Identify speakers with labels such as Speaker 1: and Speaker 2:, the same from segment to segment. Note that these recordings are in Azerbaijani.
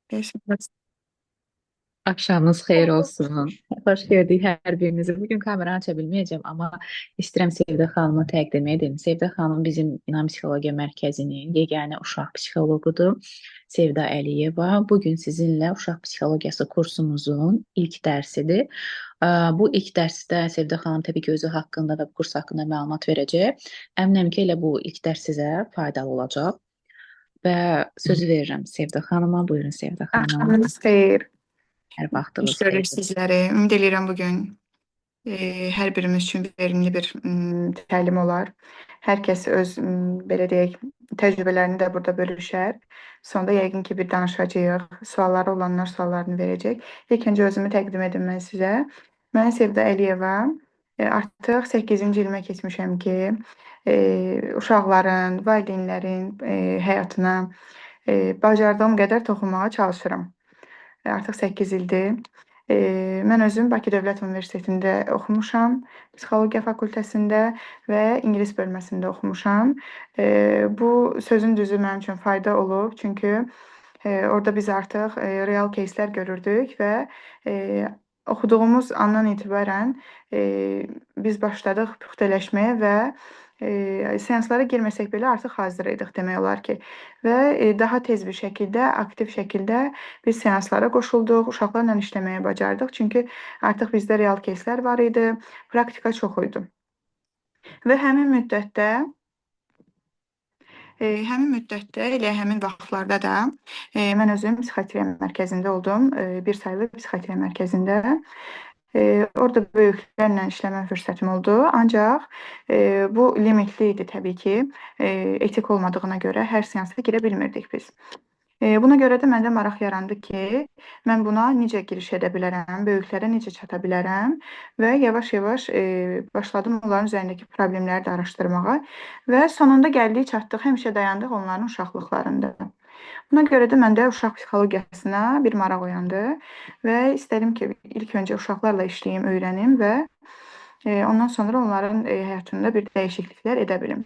Speaker 1: Görüşürüz.
Speaker 2: Axşamınız xeyir olsun. Xoş gördük hər birinizi. Bugün kameranı aça bilməyəcəm, amma istəyirəm Sevdə xanımı təqdim edim. Sevdə xanım bizim İnan Psixologiya Mərkəzinin yeganə uşaq psixoloqudur. Sevda Əliyeva. Bugün sizinlə uşaq psixologiyası kursumuzun ilk dərsidir. Bu ilk dərsdə Sevdə xanım təbii ki, özü haqqında və bu kurs haqqında məlumat verəcək. Əminəm ki, elə bu ilk dərs sizə faydalı olacaq. Və sözü verirəm Sevdə xanıma. Buyurun Sevdə xanım.
Speaker 1: Axşamınız xeyir.
Speaker 2: Hər
Speaker 1: Xoş
Speaker 2: vaxtınız
Speaker 1: görürük
Speaker 2: xeyir.
Speaker 1: sizləri. Ümid edirəm bugün hər birimiz üçün verimli bir təlim olar. Hər kəs öz belə deyək, təcrübələrini də burada bölüşər. Sonda yəqin ki, bir danışacağıq. Sualları olanlar suallarını verəcək. İlk öncə özümü təqdim edim mən sizə. Mən Sevda Əliyeva. Artıq 8-ci ilmə keçmişəm ki, uşaqların, valideynlərin həyatına bacardığım qədər toxunmağa çalışıram. Artıq 8 ildir. Mən özüm Bakı Dövlət Universitetində oxumuşam, psixologiya fakültəsində və ingilis bölməsində oxumuşam. Bu sözün düzü mənim üçün fayda olub, çünki orada biz artıq real кейslər görürdük və oxuduğumuz andan etibarən biz başladıq püxtələşməyə və seanslara girməsək belə artıq hazır idik demək olar ki. Və daha tez bir şəkildə, aktiv şəkildə biz seanslara qoşulduq, uşaqlarla işləməyə bacardıq. Çünki artıq bizdə real кейslər var idi, praktika çox idi. Və həmin müddətdə elə həmin vaxtlarda da mən özüm psixiatriya mərkəzində oldum. Bir saylı psixiatriya mərkəzində. Orada böyüklərlə işləmə fürsətim oldu. Ancaq bu limitli idi təbii ki. Etik olmadığına görə hər seansa girə bilmirdik biz. Buna görə də məndə maraq yarandı ki, mən buna necə giriş edə bilərəm, böyüklərə necə çata bilərəm və yavaş-yavaş başladım onların üzərindəki problemləri də araşdırmağa və sonunda gəldik, çatdıq, həmişə dayandıq onların uşaqlıqlarında. Buna görə də məndə uşaq psixologiyasına bir maraq oyandı və istədim ki, ilk öncə uşaqlarla işləyim, öyrənim və ondan sonra onların həyatında bir dəyişikliklər edə bilim.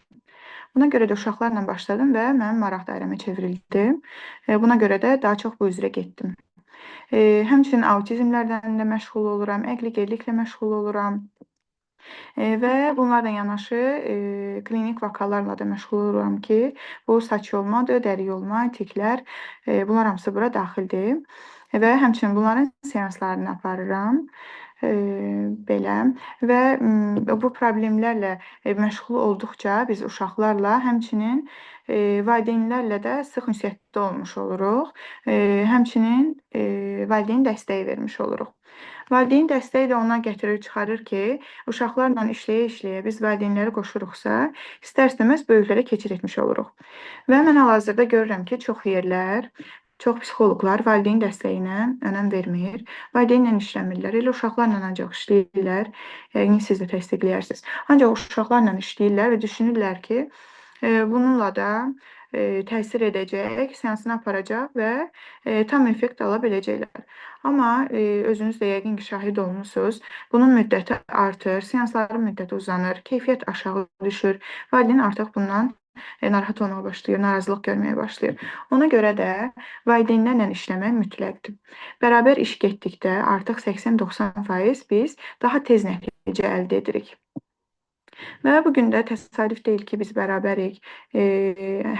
Speaker 1: Buna görə də uşaqlarla başladım və mənim maraq dairəmə çevrildi. Buna görə də daha çox bu üzrə getdim. Həmçinin autizmlərdən də məşğul oluram, əqli geriliklə məşğul oluram. Və bunlarla yanaşı klinik vakalarla da məşğul oluram ki, bu saç yolmadır, dəri yolma, tiklər, bunlar hamısı bura daxildir. Və həmçinin bunların seanslarını aparıram. Belə və bu problemlərlə məşğul olduqca biz uşaqlarla, həmçinin valideynlərlə də sıx ünsiyyətdə olmuş oluruq. Həmçinin valideyn dəstəyi vermiş oluruq. Valideyn dəstəyi də ona gətirir, çıxarır ki, uşaqlarla işləyə-işləyə biz valideynləri qoşuruqsa, istər-istəməz böyüklərə keçid etmiş oluruq. Və mən hal-hazırda görürəm ki, çox yerlər, çox psixoloqlar valideyn dəstəyinə önəm vermir, valideynlə işləmirlər, elə uşaqlarla ancaq işləyirlər. Yəqin siz də təsdiqləyirsiniz. Ancaq uşaqlarla işləyirlər və düşünürlər ki, bununla da təsir edəcək, seansını aparacaq və tam effekt ala biləcəklər. Amma özünüz də yəqin ki, şahid olmusunuz. Bunun müddəti artır, seansların müddəti uzanır, keyfiyyət aşağı düşür. Valideyn artıq bundan narahat olmağa başlayır, narazılıq görməyə başlayır. Ona görə də valideynlərlə işləmək mütləqdir. Bərabər iş getdikdə artıq 80-90% biz daha tez nəticə əldə edirik. Və bu gün də təsadüf deyil ki, biz bərabərik.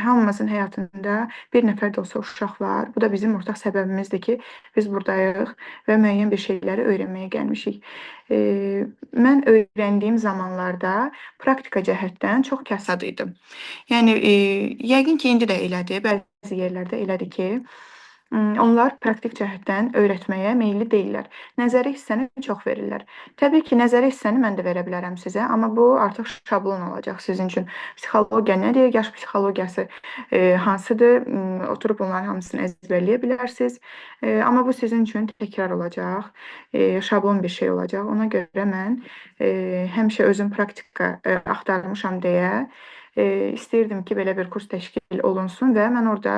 Speaker 1: Hamımızın həyatında bir nəfər də olsa uşaq var. Bu da bizim ortaq səbəbimizdir ki, biz burdayıq və müəyyən bir şeyləri öyrənməyə gəlmişik. Mən öyrəndiyim zamanlarda praktika cəhətdən çox kasad idim. Yəni yəqin ki, indi də elədir, bəzi yerlərdə elədir ki, onlar praktik cəhətdən öyrətməyə meyilli deyillər. Nəzəri hissəni çox verirlər. Təbii ki, nəzəri hissəni mən də verə bilərəm sizə, amma bu artıq şablon olacaq sizin üçün. Psixologiya nədir, yaş psixologiyası hansıdır, oturub onların hamısını əzbərləyə bilərsiniz. Amma bu sizin üçün təkrar olacaq, şablon bir şey olacaq. Ona görə mən həmişə özüm praktika axtarmışam deyə istəyirdim ki, belə bir kurs təşkil olunsun və mən orada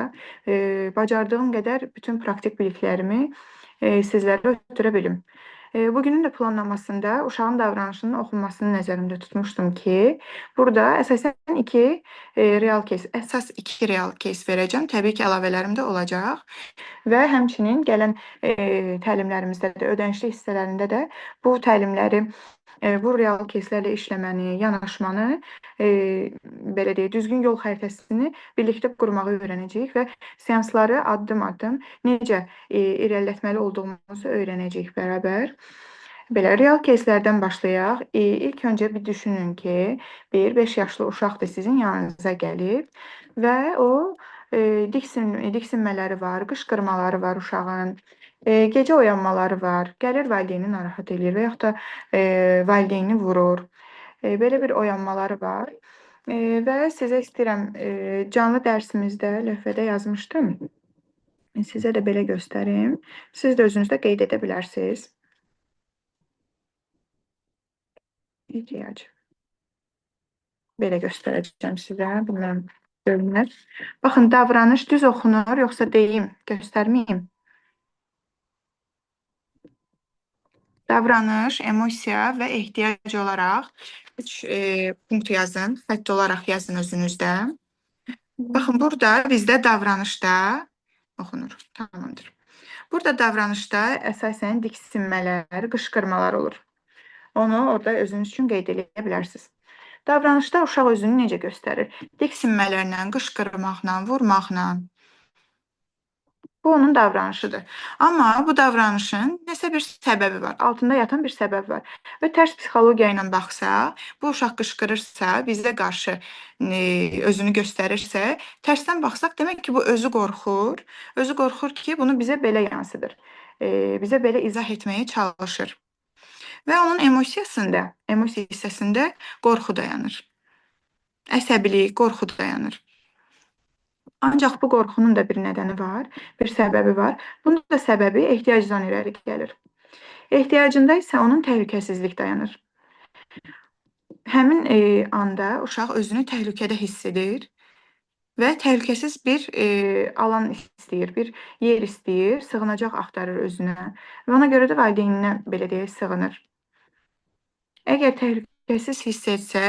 Speaker 1: bacardığım qədər bütün praktik biliklərimi sizlərə ötürə bilim. Bugünün də planlamasında uşağın davranışının oxunmasını nəzərimdə tutmuşdum ki, burada əsasən iki real case verəcəm. Təbii ki, əlavələrim də olacaq və həmçinin gələn təlimlərimizdə də, ödənişli hissələrində də bu təlimləri bu real кейslərlə işləməni, yanaşmanı, e, belə deyək, düzgün yol xəritəsini birlikdə qurmağı öyrənəcəyik və seansları addım-addım necə irəlilətməli olduğumuzu öyrənəcəyik bərabər. Belə real кейslərdən başlayaq. İlk öncə bir düşünün ki, bir 5 yaşlı uşaqdır sizin yanınıza gəlib və o diksinmələri var, qışqırmaları var uşağın. Gecə oyanmaları var. Gəlir valideyni narahat eləyir və yaxud da valideyni vurur. Belə bir oyanmaları var. Və sizə istəyirəm canlı dərsimizdə lövhədə yazmışdım. Sizə də belə göstərim. Siz də özünüzdə qeyd edə bilərsiniz. İhtiyac. Belə göstərəcəm sizə. Bilmirəm, görünür. Baxın, davranış düz oxunur, yoxsa deyim, göstərməyim. Davranış, emosiya və ehtiyac olaraq 3 punkt yazın, xətt olaraq yazın özünüzdə. Baxın, burada bizdə davranışda oxunur. Tamamdır. Burada davranışda əsasən diksinmələr, qışqırmalar olur. Onu orada özünüz üçün qeyd edə bilərsiniz. Davranışda uşaq özünü necə göstərir? Diksinmələrlə, qışqırmaqla, vurmaqla. Bu onun davranışıdır. Amma bu davranışın nəsə bir səbəbi var. Altında yatan bir səbəb var. Və tərs psixologiya ilə baxsaq, bu uşaq qışqırırsa, bizə qarşı özünü göstərirsə, tərsdən baxsaq, demək ki, bu özü qorxur. Özü qorxur ki, bunu bizə belə yansıdır. Bizə belə izah etməyə çalışır. Və onun emosiya hissəsində qorxu dayanır. Əsəbilik, qorxu dayanır. Ancaq bu qorxunun da bir nədəni var, bir səbəbi var. Bunun da səbəbi ehtiyacdan irəli gəlir. Ehtiyacında isə onun təhlükəsizlik dayanır. Həmin anda uşaq özünü təhlükədə hiss edir və təhlükəsiz bir alan istəyir, bir yer istəyir, sığınacaq axtarır özünə və ona görə də valideyninə belə deyək, sığınır. Əgər təhlükəsiz hiss etsə,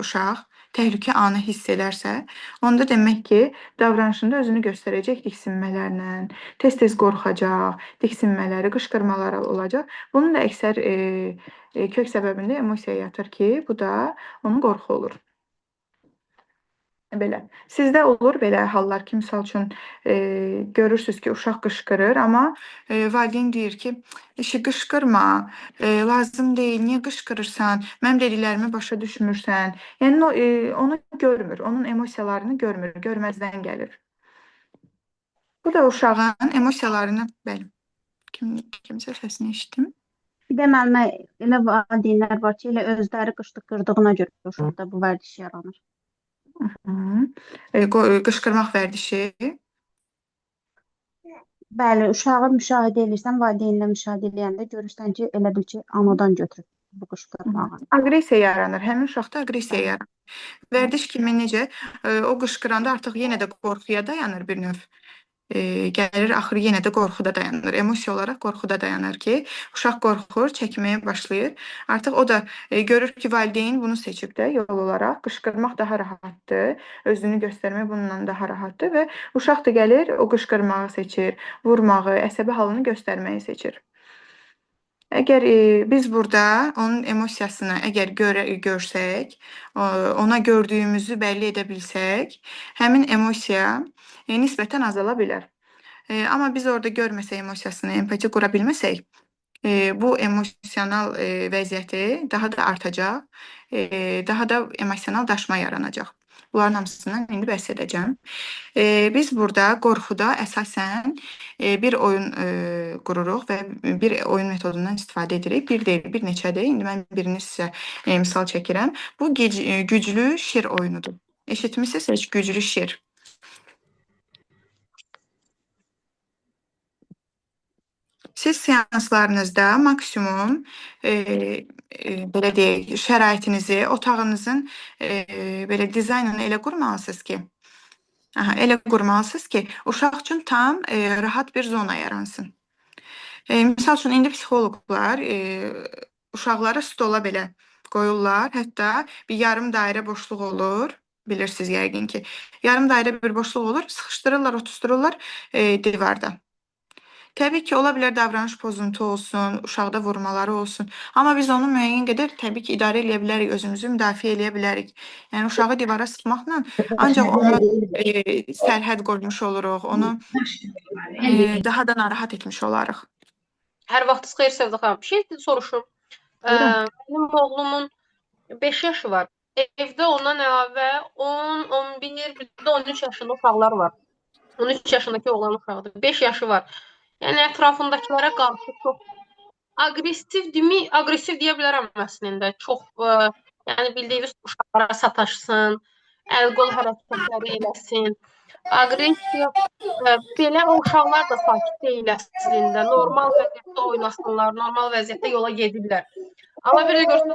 Speaker 1: uşaq təhlükə anı hiss edərsə, onda demək ki, davranışında özünü göstərəcək diksinmələrlə, tez-tez qorxacaq, diksinmələri, qışqırmaları olacaq. Bunun da əksər kök səbəbində emosiya yatır ki, bu da onun qorxu olur. Belə. Sizdə olur belə hallar ki, misal üçün görürsüz ki, uşaq qışqırır, amma valideyn deyir ki, "Eşi qışqırma, lazım deyil, niyə qışqırırsan? Mənim dediklərimi başa düşmürsən." Yəni onu görmür, onun emosiyalarını görmür, görməzdən gəlir. Bu da uşağın emosiyalarını, bəli. Kimsə səsini eşitdim.
Speaker 3: Bir də müəllimə elə valideynlər var ki, elə özləri qışqırdığına görə uşaqda bu vərdiş yaranır.
Speaker 1: Qışqırmaq vərdişi.
Speaker 3: Bəli, uşağı müşahidə edirsən, valideynlə müşahidə edəndə görürsən ki, elə bil ki, anadan götürüb bu qışqırmağı.
Speaker 1: Aqressiya yaranır. Həmin uşaqda aqressiya yaranır. Vərdiş kimi necə? O qışqıranda artıq yenə də qorxuya dayanır bir növ. Gəlir, axırı yenə də qorxuda dayanır. Emosiya olaraq qorxuda dayanır ki, uşaq qorxur, çəkməyə başlayır. Artıq o da görür ki, valideyn bunu seçib də yol olaraq. Qışqırmaq daha rahatdır, özünü göstərmək bununla daha rahatdır və uşaq da gəlir, o qışqırmağı seçir, vurmağı, əsəbi halını göstərməyi seçir. Əgər biz burada onun emosiyasını əgər görsək, ona gördüyümüzü bəlli edə bilsək, həmin emosiya nisbətən azala bilər. Amma biz orada görməsək emosiyasını, empati qura bilməsək, bu emosional vəziyyəti daha da artacaq, daha da emosional daşma yaranacaq. Bunların hamısından indi bəhs edəcəm. Biz burada qorxuda əsasən bir oyun qururuq və bir oyun metodundan istifadə edirik. Bir deyil, bir neçədir. İndi mən birini sizə misal çəkirəm. Bu güclü şir oyunudur. Eşitmisiniz heç güclü şir? Siz seanslarınızda maksimum belə deyək, şəraitinizi, otağınızın belə dizaynını elə qurmalısınız ki, uşaq üçün tam rahat bir zona yaransın. Misal üçün indi psixoloqlar uşaqları stola belə qoyurlar. Hətta bir yarım dairə boşluq olur. Bilirsiniz yəqin ki. Yarım dairə bir boşluq olur. Sıxışdırırlar, oturtdururlar divarda. Təbii ki, ola bilər davranış pozuntu olsun, uşaqda vurmaları olsun. Amma biz onu müəyyən qədər təbii ki, idarə edə bilərik, özümüzü müdafiə edə bilərik. Yəni uşağı divara sıxmaqla ancaq onu sərhəd qoymuş oluruq, onu daha da narahat etmiş olarıq.
Speaker 4: Hər vaxtınız xeyir Sevda xanım. Bir şey soruşum.
Speaker 1: Buyurun.
Speaker 4: Mənim oğlumun 5 yaşı var. Evdə ondan əlavə 10, 11, bir də 13 yaşında uşaqlar var. 13 yaşındakı oğlan uşaqdır. 5 yaşı var. Yəni ətrafındakilərə qarşı çox aqressiv deyə bilərəm əslində. Çox yəni bildiyiniz uşaqlara sataşsın, əl-qol hərəkətləri eləsin. Aqressiya belə o uşaqlar da sakit deyil əslində. Normal vəziyyətdə oynasınlar, normal vəziyyətdə yola gedirlər. Amma bir də görsən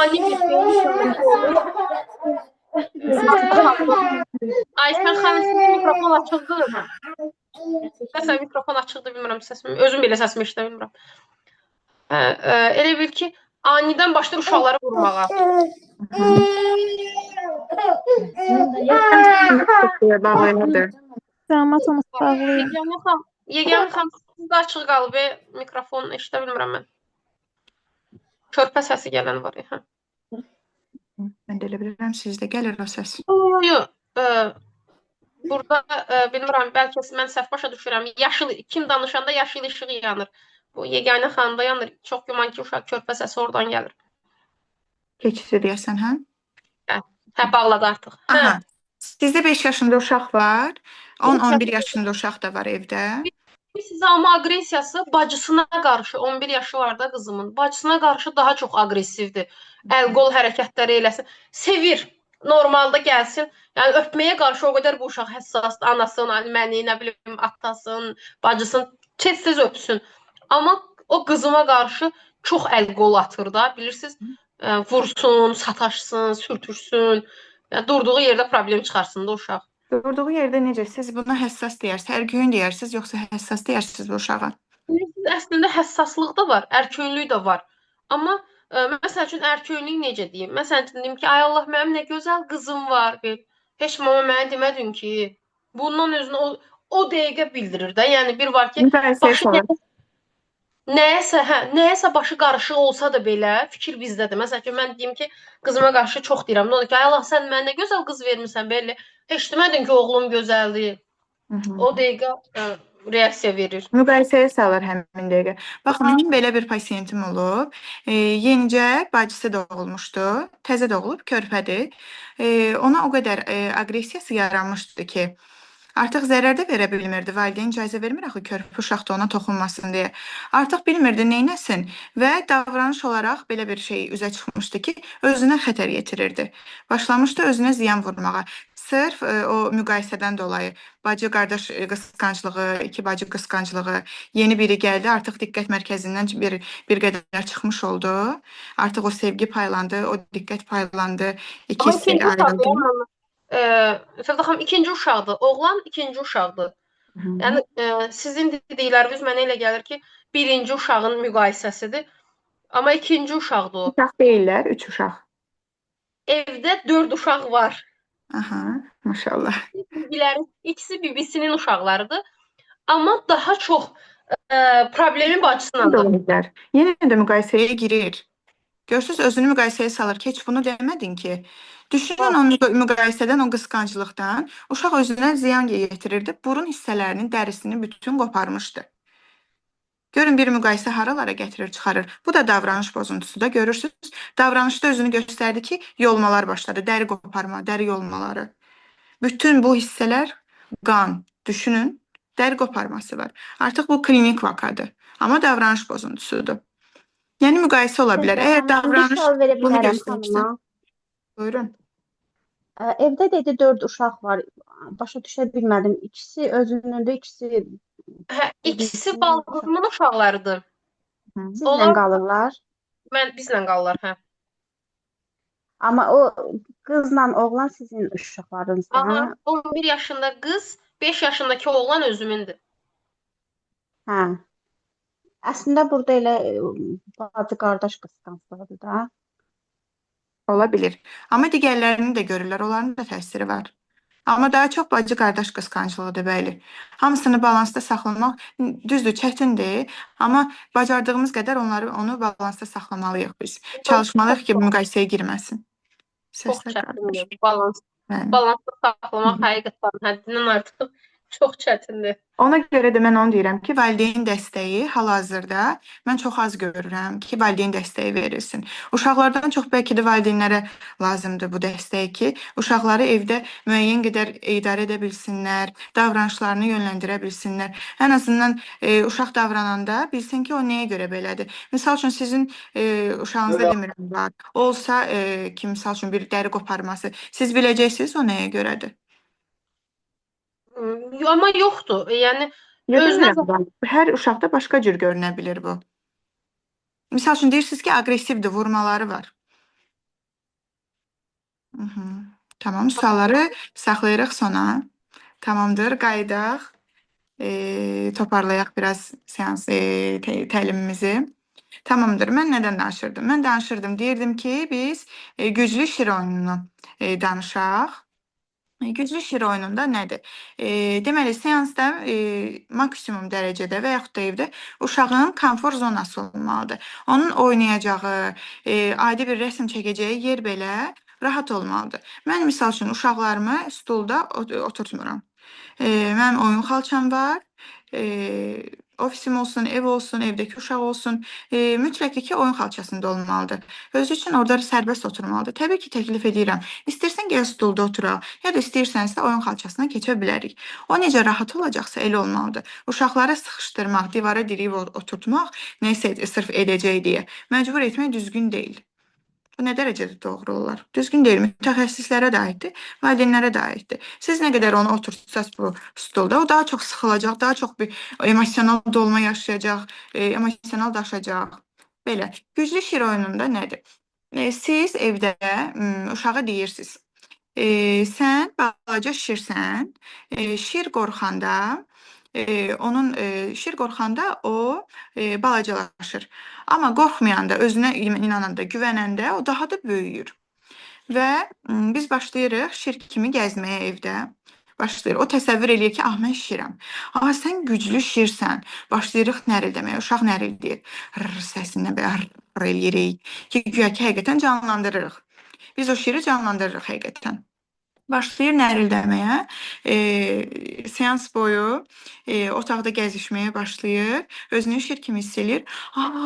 Speaker 4: ani bir beyin fırlığı olur. Ayşən xanım, sizin mikrofon açıqdır. Məsələn, mikrofon açıqdır, bilmirəm səsimi. Özüm belə səsimi eşidə bilmirəm. Elə bil ki, anidən başlayır uşaqları vurmağa.
Speaker 1: Bağlayırdır.
Speaker 5: Dramatomuz bağlayın.
Speaker 4: Yeganə xanım, siz də açıq qalıb, mikrofon eşidə bilmirəm mən. Körpə səsi gələn var. Hə.
Speaker 1: Mən də elə bilirəm, sizdə gəlir o səs.
Speaker 4: Yox. Burada bilmirəm, bəlkə mən səhv başa düşürəm. Yaşıl kim danışanda yaşıl işığı yanır. Bu yeganə xanımda yanır. Çox güman ki, uşaq körpə səsi oradan gəlir.
Speaker 1: Keçici deyəsən, hə?
Speaker 4: Hə, bağladı artıq.
Speaker 1: Aha. Sizdə 5 yaşında uşaq var, 10-11 yaşında uşaq da var evdə.
Speaker 4: Sizə amma aqressiyası bacısına qarşı, 11 yaşı var da qızımın, bacısına qarşı daha çox aqressivdir. Əl-qol hərəkətləri eləsin. Sevir, normalda gəlsin. Yəni öpməyə qarşı o qədər bu uşaq həssasdır. Anasını, məni, nə bilim, atasını, bacısını tez-tez öpsün. Amma o qızıma qarşı çox əl-qol atır da, bilirsiniz. Vursun, sataşsın, sürtüşsün. Yəni durduğu yerdə problem çıxarsın da uşaq.
Speaker 1: Durduğu yerdə necə? Siz buna həssas deyərsiniz, ərköyün deyərsiniz, yoxsa həssas deyərsiniz bu uşağa?
Speaker 4: Əslində həssaslıq da var, ərköyünlük də var. Amma məsəl üçün ərköyünlük necə deyim? Məsəl üçün deyim ki, ay Allah, mənim nə gözəl qızım var. Heç mama mənə demədin ki, bundan özünü o dəqiqə bildirir də. Yəni bir var ki, nəyəsə başı qarışıq olsa da belə fikir bizdədir. Məsəl üçün mən deyim ki, qızıma qarşı çox deyirəm. Nə olur ki, ay Allah, sən mənə nə gözəl qız vermisən belə. Heç demədin ki, oğlum gözəldir. O dəqiqə reaksiya verir.
Speaker 1: Müqayisəyə salır həmin dəqiqə. Baxın, mənim belə bir pasiyentim olub. Yenicə bacısı doğulmuşdu. Təzə doğulub, körpədir. Ona o qədər aqressiyası yaranmışdı ki, artıq zərər də verə bilmirdi. Valideyn icazə vermir axı körpə uşaq da ona toxunmasın deyə. Artıq bilmirdi neynəsin və davranış olaraq belə bir şey üzə çıxmışdı ki, özünə xətər yetirirdi. Başlamışdı özünə ziyan vurmağa. Sırf o müqayisədən dolayı bacı-qardaş qısqanclığı, iki bacı qısqanclığı, yeni biri gəldi, artıq diqqət mərkəzindən bir qədər çıxmış oldu. Artıq o sevgi paylandı, o diqqət paylandı. İkisi ayrıldı.
Speaker 4: Sevda xanım, ikinci uşaqdır. Oğlan ikinci uşaqdır. Yəni sizin dedikləriniz mənə elə gəlir ki, birinci uşağın müqayisəsidir. Amma ikinci uşaqdır o.
Speaker 1: Uşaq deyirlər, 3 uşaq.
Speaker 4: Evdə 4 uşaq var.
Speaker 1: Aha, maşallah.
Speaker 4: İkisi bibisinin uşaqlarıdır. Amma daha çox problemin bacısındadır.
Speaker 1: Yenə də müqayisəyə girir. Görürsüz, özünü müqayisəyə salır ki, heç bunu demədin ki. Düşünün o müqayisədən, o qısqanclıqdan uşaq özünə ziyan yetirirdi. Burun hissələrinin dərisini bütün qoparmışdı. Görün bir müqayisə haralara gətirir, çıxarır. Bu da davranış pozuntusudur. Görürsüz, davranışda özünü göstərdi ki, yolmalar başladı. Dəri qoparma, dəri yolmaları. Bütün bu hissələr qan. Düşünün, dəri qoparması var. Artıq bu klinik vakadır. Amma davranış pozuntusudur. Yəni müqayisə ola bilər. Əgər davranış bunu göstərsə. Buyurun.
Speaker 3: Evdə dedi 4 uşaq var. Başa düşə bilmədim. İkisi özünündə, ikisi
Speaker 4: ikisi balığımın uşaqlarıdır.
Speaker 3: Sizlə qalırlar.
Speaker 4: Bizlə qalırlar, hə.
Speaker 3: Amma o qızla oğlan sizin uşaqlarınızdır, hə?
Speaker 4: 11 yaşında qız, 5 yaşındakı oğlan özümündür.
Speaker 3: Hə. Əslində burada elə bacı qardaş qısqanclığıdır da.
Speaker 1: Ola bilir. Amma digərlərini də görürlər, onların da təsiri var. Amma daha çox bacı qardaş qısqanclığıdır, bəli. Hamısını balansda saxlamaq düzdür, çətindir, amma bacardığımız qədər onu balansda saxlamalıyıq biz. Çalışmalıyıq ki, müqayisəyə girməsin.
Speaker 4: Çox
Speaker 1: Səslər qarışır.
Speaker 4: çətindir. Balansda saxlamaq həqiqətən həddindən artıq çox çətindir.
Speaker 1: Ona görə də mən onu deyirəm ki, valideyn dəstəyi hal-hazırda mən çox az görürəm ki, valideyn dəstəyi verilsin. Uşaqlardan çox bəlkə də valideynlərə lazımdır bu dəstək ki, uşaqları evdə müəyyən qədər idarə edə bilsinlər, davranışlarını yönləndirə bilsinlər. Ən azından uşaq davrananda bilsin ki, o nəyə görə belədir. Məsəl üçün sizin uşağınızda demirəm var, olsa ki, misal üçün bir dəri qoparması, siz biləcəksiniz o nəyə görədir.
Speaker 4: Amma yoxdur. Yəni
Speaker 1: Özünə hər uşaqda başqa cür görünə bilir bu. Misal üçün deyirsiniz ki, aqressivdir, vurmaları var. Tamam, sualları saxlayırıq sona. Tamamdır, qayıdaq. Toparlayaq biraz seans təlimimizi. Tamamdır, mən nədən danışırdım? Mən danışırdım, deyirdim ki, biz güclü şir oyununu danışaq. Güclü şir oyununda nədir? Deməli, seansda maksimum dərəcədə və yaxud da evdə uşağın konfor zonası olmalıdır. Onun oynayacağı, adi bir rəsm çəkəcəyi yer belə rahat olmalıdır. Mən misal üçün uşaqlarımı stulda oturtmuram. Mənim oyun xalçam var. Ofisim olsun, ev olsun, evdəki uşaq olsun, mütləq ki, oyun xalçasında olmalıdır. Özü üçün orada sərbəst oturmalıdır. Təbii ki, təklif edirəm. İstərsən gəl stulda oturaq, ya da istəyirsənsə oyun xalçasına keçə bilərik. O necə rahat olacaqsa elə olmalıdır. Uşaqları sıxışdırmaq, divara diriyib oturtmaq nəsə sırf edəcək deyə məcbur etmək düzgün deyil. Bu nə dərəcədə doğru olar? Düzgün deyil. Mütəxəssislərə də aiddir, valideynlərə də aiddir. Siz nə qədər onu oturtsanız bu stolda, o daha çox sıxılacaq, daha çox bir emosional dolma yaşayacaq, emosional daşacaq. Belə. Güclü şir oyununda nədir? Siz evdə uşağa deyirsiniz, sən balaca şirsən, şir qorxanda o balacalaşır. Amma qorxmayanda, özünə inananda, güvənəndə o daha da böyüyür. Və biz başlayırıq şir kimi gəzməyə evdə. Başlayır. O təsəvvür eləyir ki, mən şirəm. Sən güclü şirsən. Başlayırıq nərildəməyə. Uşaq nərildəyir. Səsindən belə eləyirik ki, güya ki, həqiqətən canlandırırıq. Biz o şiri canlandırırıq həqiqətən. Başlayır nərildəməyə, seans boyu otaqda gəzişməyə başlayır, özünü şir kimi hiss edir.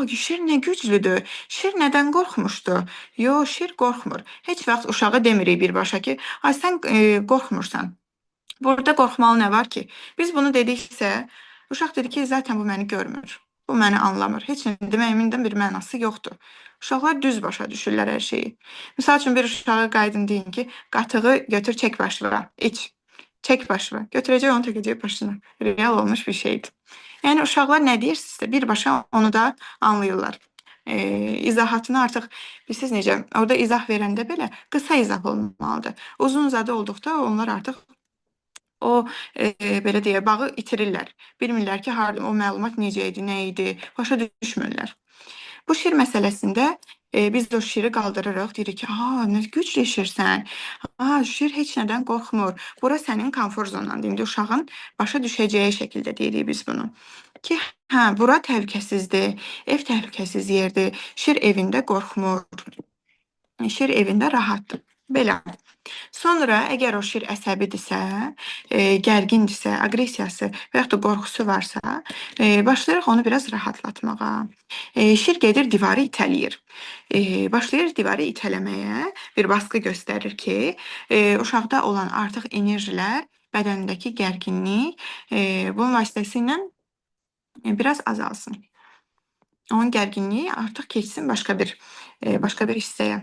Speaker 1: Şir nə güclüdür, şir nədən qorxmuşdu? Yox, şir qorxmur. Heç vaxt uşağa demirik birbaşa ki, sən qorxmursan. Burada qorxmalı nə var ki? Biz bunu dediksə, uşaq dedi ki, zaten bu məni görmür. Bu məni anlamır. Heç nə deməyimin bir mənası yoxdur. Uşaqlar düz başa düşürlər hər şeyi. Misal üçün bir uşağa qayıdın deyin ki, qatığı götür, çək başına, iç. Çək başına. Götürəcək, onu tökəcək başına. Real olmuş bir şeydir. Yəni uşaqlar nə deyirsinizsə, birbaşa onu da anlayırlar. İzahatını artıq bilirsiniz necə, orada izah verəndə belə qısa izah olmalıdır. Uzun uzadı olduqda onlar artıq o belə deyə bağı itirirlər. Bilmirlər ki, o məlumat necə idi, nə idi, başa düşmürlər. Bu şir məsələsində biz o şiri qaldırırıq, deyirik ki, nə güclü şirsən, şir heç nədən qorxmur, bura sənin konfor zonandır. İndi uşağın başa düşəcəyi şəkildə deyirik biz bunu. Ki, bura təhlükəsizdir, ev təhlükəsiz yerdir, şir evində qorxmur, şir evində rahatdır. Belə. Sonra əgər o şir əsəbidirsə, gərgindirsə, aqressiyası və yaxud da qorxusu varsa, başlayırıq onu biraz rahatlatmağa. Şir gedir divarı itələyir. Başlayır divarı itələməyə, bir baskı göstərir ki, uşaqda olan artıq enerjilər, bədənindəki gərginlik bunun vasitəsilə biraz azalsın. Onun gərginliyi artıq keçsin başqa bir hissəyə.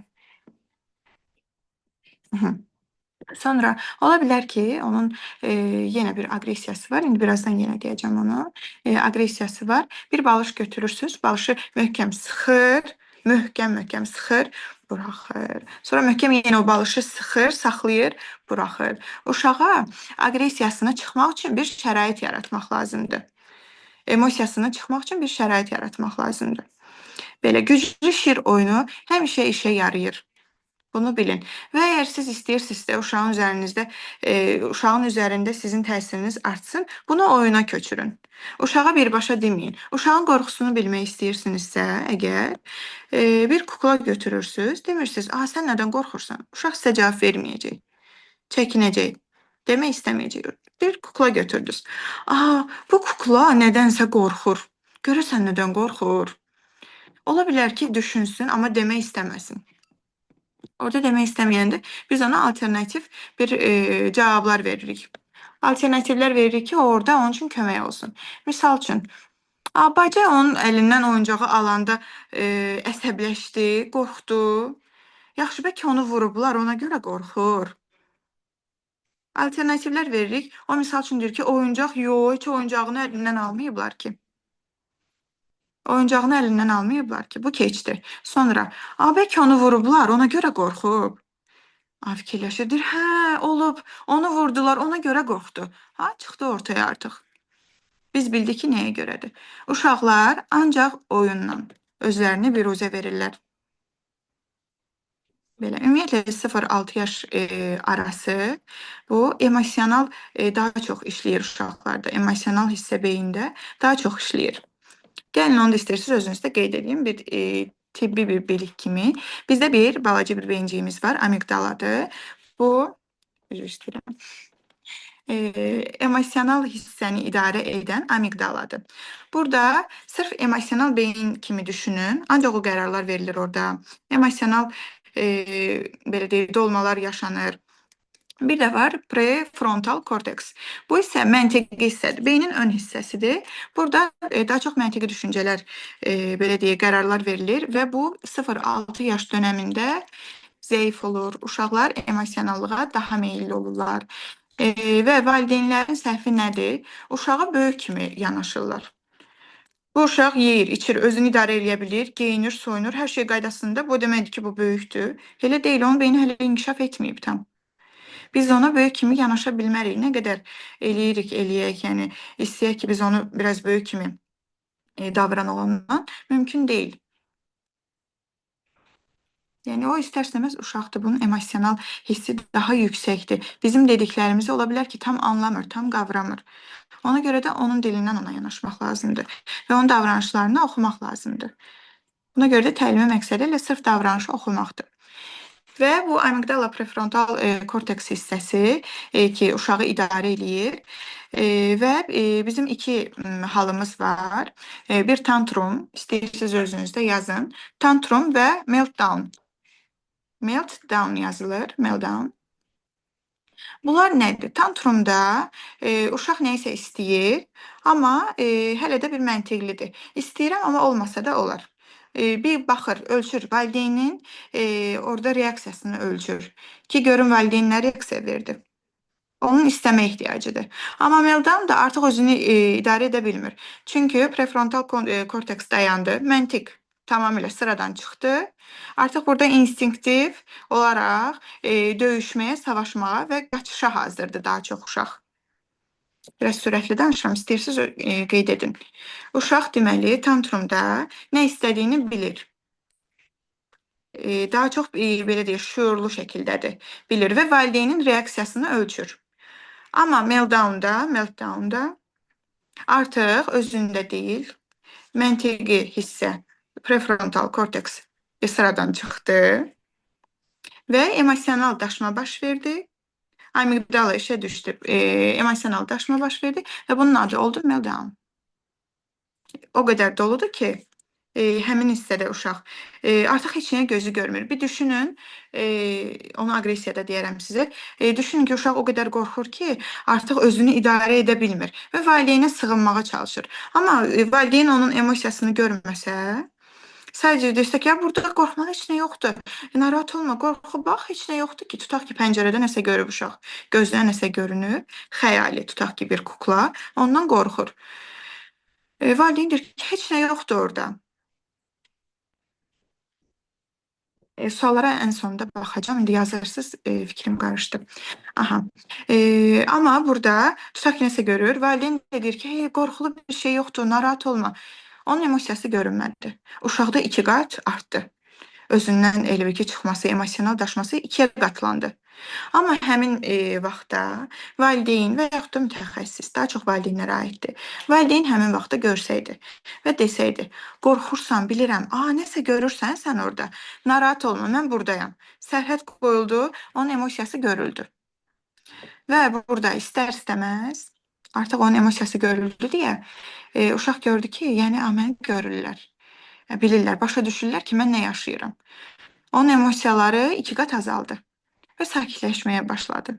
Speaker 1: Sonra ola bilər ki, onun yenə bir aqressiyası var. İndi birazdan yenə deyəcəm onu. Aqressiyası var. Bir balış götürürsünüz. Balışı möhkəm sıxır, möhkəm sıxır, buraxır. Sonra möhkəm yenə o balışı sıxır, saxlayır, buraxır. Uşağa aqressiyasına çıxmaq üçün bir şərait yaratmaq lazımdır. Emosiyasını çıxmaq üçün bir şərait yaratmaq lazımdır. Belə güclü şir oyunu həmişə işə yarayır. Bunu bilin. Və əgər siz istəyirsinizsə uşağın üzərində sizin təsiriniz artsın, bunu oyuna köçürün. Uşağa birbaşa deməyin. Uşağın qorxusunu bilmək istəyirsinizsə, əgər bir kukla götürürsüz, demirsiniz, sən nədən qorxursan? Uşaq sizə cavab verməyəcək, çəkinəcək, demək istəməyəcək. Bir kukla götürdünüz. Bu kukla nədənsə qorxur. Görürsən nədən qorxur? Ola bilər ki, düşünsün, amma demək istəməsin. Orada demək istəməyəndə biz ona alternativ bir cavablar veririk. Alternativlər veririk ki, orada onun üçün kömək olsun. Misal üçün, bacı onun əlindən oyuncağı alanda əsəbləşdi, qorxdu. Yaxşı, bəlkə onu vurublar, ona görə qorxur. Alternativlər veririk. O misal üçün deyir ki, oyuncaq yox, heç oyuncağını əlindən almayıblar ki. Oyuncağını əlindən almayıblar ki, bu keçdi. Sonra, bəlkə onu vurublar, ona görə qorxub. Fikirləşir, deyir, olub, onu vurdular, ona görə qorxdu. Çıxdı ortaya artıq. Biz bildik ki, nəyə görədir. Uşaqlar ancaq oyunla özlərini biruzə verirlər. Belə, ümumiyyətlə 0-6 yaş arası bu emosional daha çox işləyir uşaqlarda. Emosional hissə beyində daha çox işləyir. Gəlin onu da istəyirsiniz, özünüzdə qeyd edeyim bir tibbi bir bilik kimi. Bizdə bir balaca bir beyinciyimiz var, amigdaladır. Bu, üzr istəyirəm, emosional hissəni idarə edən amigdaladır. Burada sırf emosional beyin kimi düşünün, ancaq o qərarlar verilir orada. Emosional belə deyək, dolmalar yaşanır. Bir də var prefrontal korteks. Bu isə məntiqi hissədir. Beynin ön hissəsidir. Burada daha çox məntiqi düşüncələr, belə deyək, qərarlar verilir və bu 0-6 yaş dönəmində zəif olur. Uşaqlar emosionallığa daha meyilli olurlar. Və valideynlərin səhvi nədir? Uşağa böyük kimi yanaşırlar. Bu uşaq yeyir, içir, özünü idarə edə bilir, geyinir, soyunur, hər şey qaydasında. Bu deməkdir ki, bu böyükdür. Elə deyil, onun beyni hələ inkişaf etməyib tam. Biz ona böyük kimi yanaşa bilmərik. Nə qədər eləyək, yəni istəyək ki, biz onu biraz böyük kimi davranaq ondan, mümkün deyil. Yəni, o istər-istəməz uşaqdır, bunun emosional hissi daha yüksəkdir. Bizim dediklərimizi ola bilər ki, tam anlamır, tam qavramır. Ona görə də onun dilindən ona yanaşmaq lazımdır və onun davranışlarını oxumaq lazımdır. Buna görə də təlimi məqsədi ilə sırf davranışı oxumaqdır. Və bu amigdala prefrontal korteks hissəsi ki, uşağı idarə eləyir və bizim iki halımız var. Bir tantrum, istəyirsiniz özünüzdə yazın. Tantrum və meltdown. Meltdown yazılır, meltdown. Bunlar nədir? Tantrumda uşaq nəyisə istəyir, amma hələ də bir məntiqlidir. İstəyirəm, amma olmasa da olar. Bir baxır, ölçür, valideynin orada reaksiyasını ölçür ki, görün valideyn nə reaksiya verdi. Onun istəmə ehtiyacıdır. Amma meltdown da artıq özünü idarə edə bilmir. Çünki prefrontal korteks dayandı, məntiq tamamilə sıradan çıxdı. Artıq burada instinktiv olaraq döyüşməyə, savaşmağa və qaçışa hazırdır daha çox uşaq. Biraz sürətli danışıram, istəyirsiniz qeyd edin. Uşaq deməli tantrumda nə istədiyini bilir. Daha çox belə deyək, şüurlu şəkildədir, bilir və valideynin reaksiyasını ölçür. Amma meltdownda artıq özündə deyil, məntiqi hissə, prefrontal korteks sıradan çıxdı və emosional daşma baş verdi. Amigdala işə düşdü, emosional daşma baş verdi və bunun adı oldu meltdown. O qədər doludur ki, həmin hissədə uşaq artıq heç nəyə gözü görmür. Bir düşünün, onu aqressiyada deyərəm sizə. Düşünün ki, uşaq o qədər qorxur ki, artıq özünü idarə edə bilmir və valideynə sığınmağa çalışır. Amma valideyn onun emosiyasını görməsə, sadəcə desək ki, burada qorxmağa heç nə yoxdur. Narahat olma, qorxu bax, heç nə yoxdur ki, tutaq ki, pəncərədə nəsə görüb uşaq. Gözünə nəsə görünür, xəyali, tutaq ki, bir kukla, ondan qorxur. Valideyn deyir ki, heç nə yoxdur orada. Suallara ən sonda baxacağam. İndi yazırsınız, fikrim qarışdı. Aha. Amma burada tutaq ki, nəsə görür. Valideyn də deyir ki, hey, qorxulu bir şey yoxdur, narahat olma. Onun emosiyası görünməlidir. Uşaqda 2 qat artdı. Özündən elə bil ki, çıxması, emosional daşması 2-yə qatlandı. Amma həmin vaxtda valideyn və yaxud da mütəxəssis, daha çox valideynlərə aiddir. Valideyn həmin vaxtda görsəydi və desəydi, qorxursan, bilirəm, nəsə görürsən sən orada, narahat olma, mən buradayam. Sərhəd qoyuldu, onun emosiyası görüldü. Və burada istər-istəməz, artıq onun emosiyası görüldü deyə, uşaq gördü ki, yəni məni görürlər, bilirlər, başa düşürlər ki, mən nə yaşayıram. Onun emosiyaları 2 qat azaldı və sakitləşməyə başladı.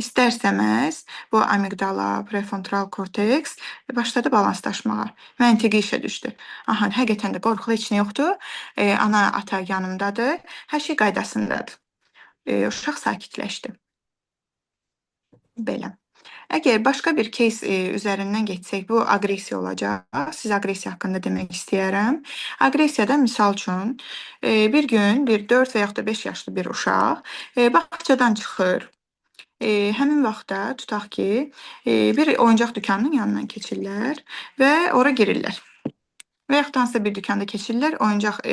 Speaker 1: İstər-istəməz bu amigdala, prefrontal korteks başladı balanslaşmağa. Məntiqi işə düşdü. Aha, həqiqətən də qorxulu heç nə yoxdur. Ana, ata yanımdadır. Hər şey qaydasındadır. Uşaq sakitləşdi. Belə. Əgər başqa bir case üzərindən geçsək, bu aqressiya olacaq. Siz aqressiya haqqında demək istəyərəm. Aqressiyada misal üçün bir gün bir 4 və yaxud da 5 yaşlı bir uşaq bağçadan çıxır. Həmin vaxtda tutaq ki, bir oyuncaq dükanının yanından keçirlər və ora girirlər. Və yaxud da hansısa bir dükanda keçirlər, oyuncaq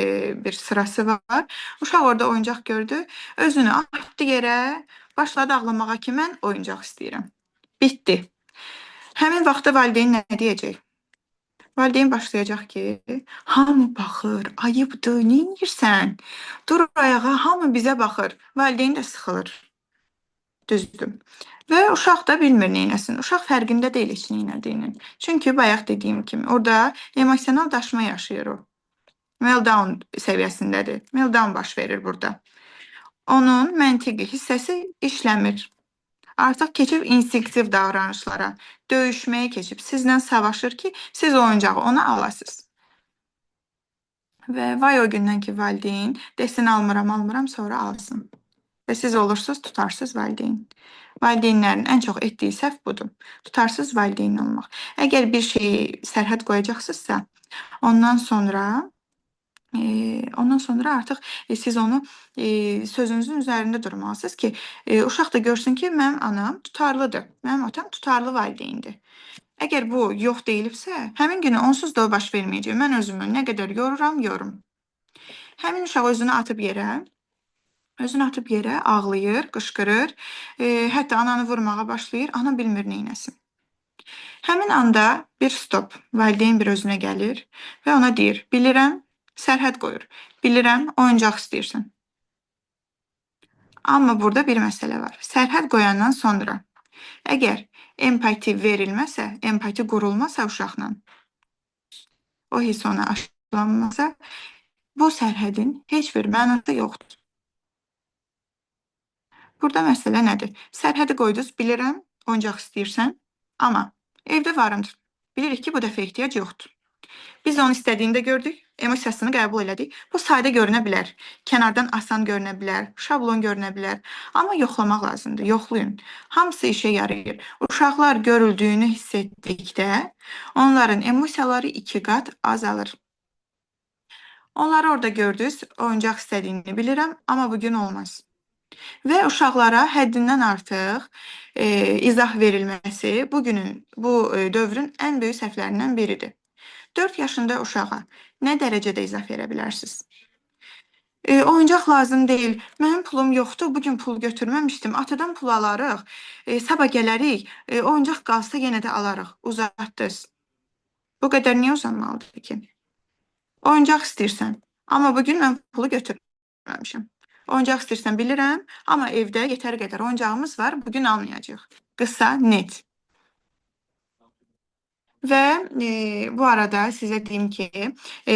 Speaker 1: bir sırası var. Uşaq orada oyuncaq gördü, özünü atdı yerə, başladı ağlamağa ki, mən oyuncaq istəyirəm. Bitdi. Həmin vaxtda valideyn nə deyəcək? Valideyn başlayacaq ki, hamı baxır, ayıbdır, nə edirsən? Dur ayağa, hamı bizə baxır. Valideyn də sıxılır. Düzdür. Və uşaq da bilmir neynəsin. Uşaq fərqində deyil heç neynədiyinin. Çünki bayaq dediyim kimi, orada emosional daşma yaşayır o. Meltdown səviyyəsindədir. Meltdown baş verir burada. Onun məntiqi hissəsi işləmir. Artıq keçib instinktiv davranışlara, döyüşməyə keçib, sizlə savaşır ki, siz oyuncağı ona alasınız. Və vay o gündən ki, valideyn desin almıram, sonra alsın. Və siz olursunuz tutarsız valideyn. Valideynlərin ən çox etdiyi səhv budur. Tutarsız valideyn olmaq. Əgər bir şeyi sərhəd qoyacaqsınızsa, ondan sonra artıq siz onu sözünüzün üzərində durmalısınız ki, uşaq da görsün ki, mənim anam tutarlıdır, mənim atam tutarlı valideyndir. Əgər bu yox deyilibsə, həmin günü onsuz da o baş verməyəcək. Mən özümü nə qədər yoruram, yorum. Həmin uşaq özünü atıb yerə, ağlayır, qışqırır, hətta ananı vurmağa başlayır, ana bilmir neynəsin. Həmin anda bir stop, valideyn bir özünə gəlir və ona deyir, bilirəm, sərhəd qoyur, bilirəm, oyuncaq istəyirsən. Amma burada bir məsələ var. Sərhəd qoyandan sonra, əgər empati verilməsə, empati qurulmasa uşaqla, o hiss ona aşılanmasa, bu sərhədin heç bir mənası yoxdur. Burada məsələ nədir? Sərhədi qoydunuz, bilirəm, oyuncaq istəyirsən, amma evdə varımdır. Bilirik ki, bu dəfə ehtiyac yoxdur. Biz onu istədiyində gördük, emosiyasını qəbul elədik. Bu sadə görünə bilər, kənardan asan görünə bilər, şablon görünə bilər. Amma yoxlamaq lazımdır, yoxlayın. Hamısı işə yarayır. Uşaqlar görüldüyünü hiss etdikdə, onların emosiyaları 2 qat azalır. Onları orada gördünüz, oyuncaq istədiyini bilirəm, amma bugün olmaz. Və uşaqlara həddindən artıq izah verilməsi bu dövrün ən böyük səhvlərindən biridir. 4 yaşında uşağa nə dərəcədə izah verə bilərsiniz? Oyuncaq lazım deyil, mənim pulum yoxdur, bugün pul götürməmişdim, atadan pul alarıq, sabah gələrik, oyuncaq qalsa yenə də alarıq, uzatdınız. Bu qədər niyə uzanmalıdır ki? Oyuncaq istəyirsən, amma bugün mən pulu götürməmişəm. Oyuncaq istəyirsən bilirəm, amma evdə yetər qədər oyuncağımız var, bugün almayacaq. Qısa, net. Və bu arada sizə deyim ki,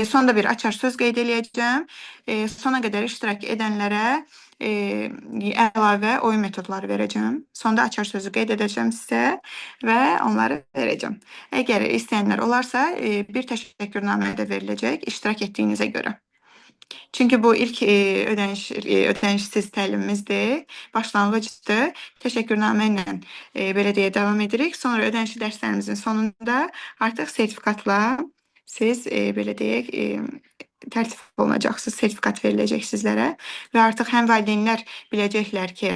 Speaker 1: sonda bir açar söz qeyd eləyəcəm. Sona qədər iştirak edənlərə əlavə oyun metodları verəcəm. Sonda açar sözü qeyd edəcəm sizə və onları verəcəm. Əgər istəyənlər olarsa, bir təşəkkürnamə də veriləcək iştirak etdiyinizə görə. Çünki bu ilk ödənişsiz təlimimizdir, başlanğıcdır. Təşəkkürnamə ilə belə deyə davam edirik. Sonra ödənişli dərslərimizin sonunda artıq sertifikatla siz belə deyək tərtib olunacaqsınız, sertifikat veriləcək sizlərə və artıq həm valideynlər biləcəklər ki,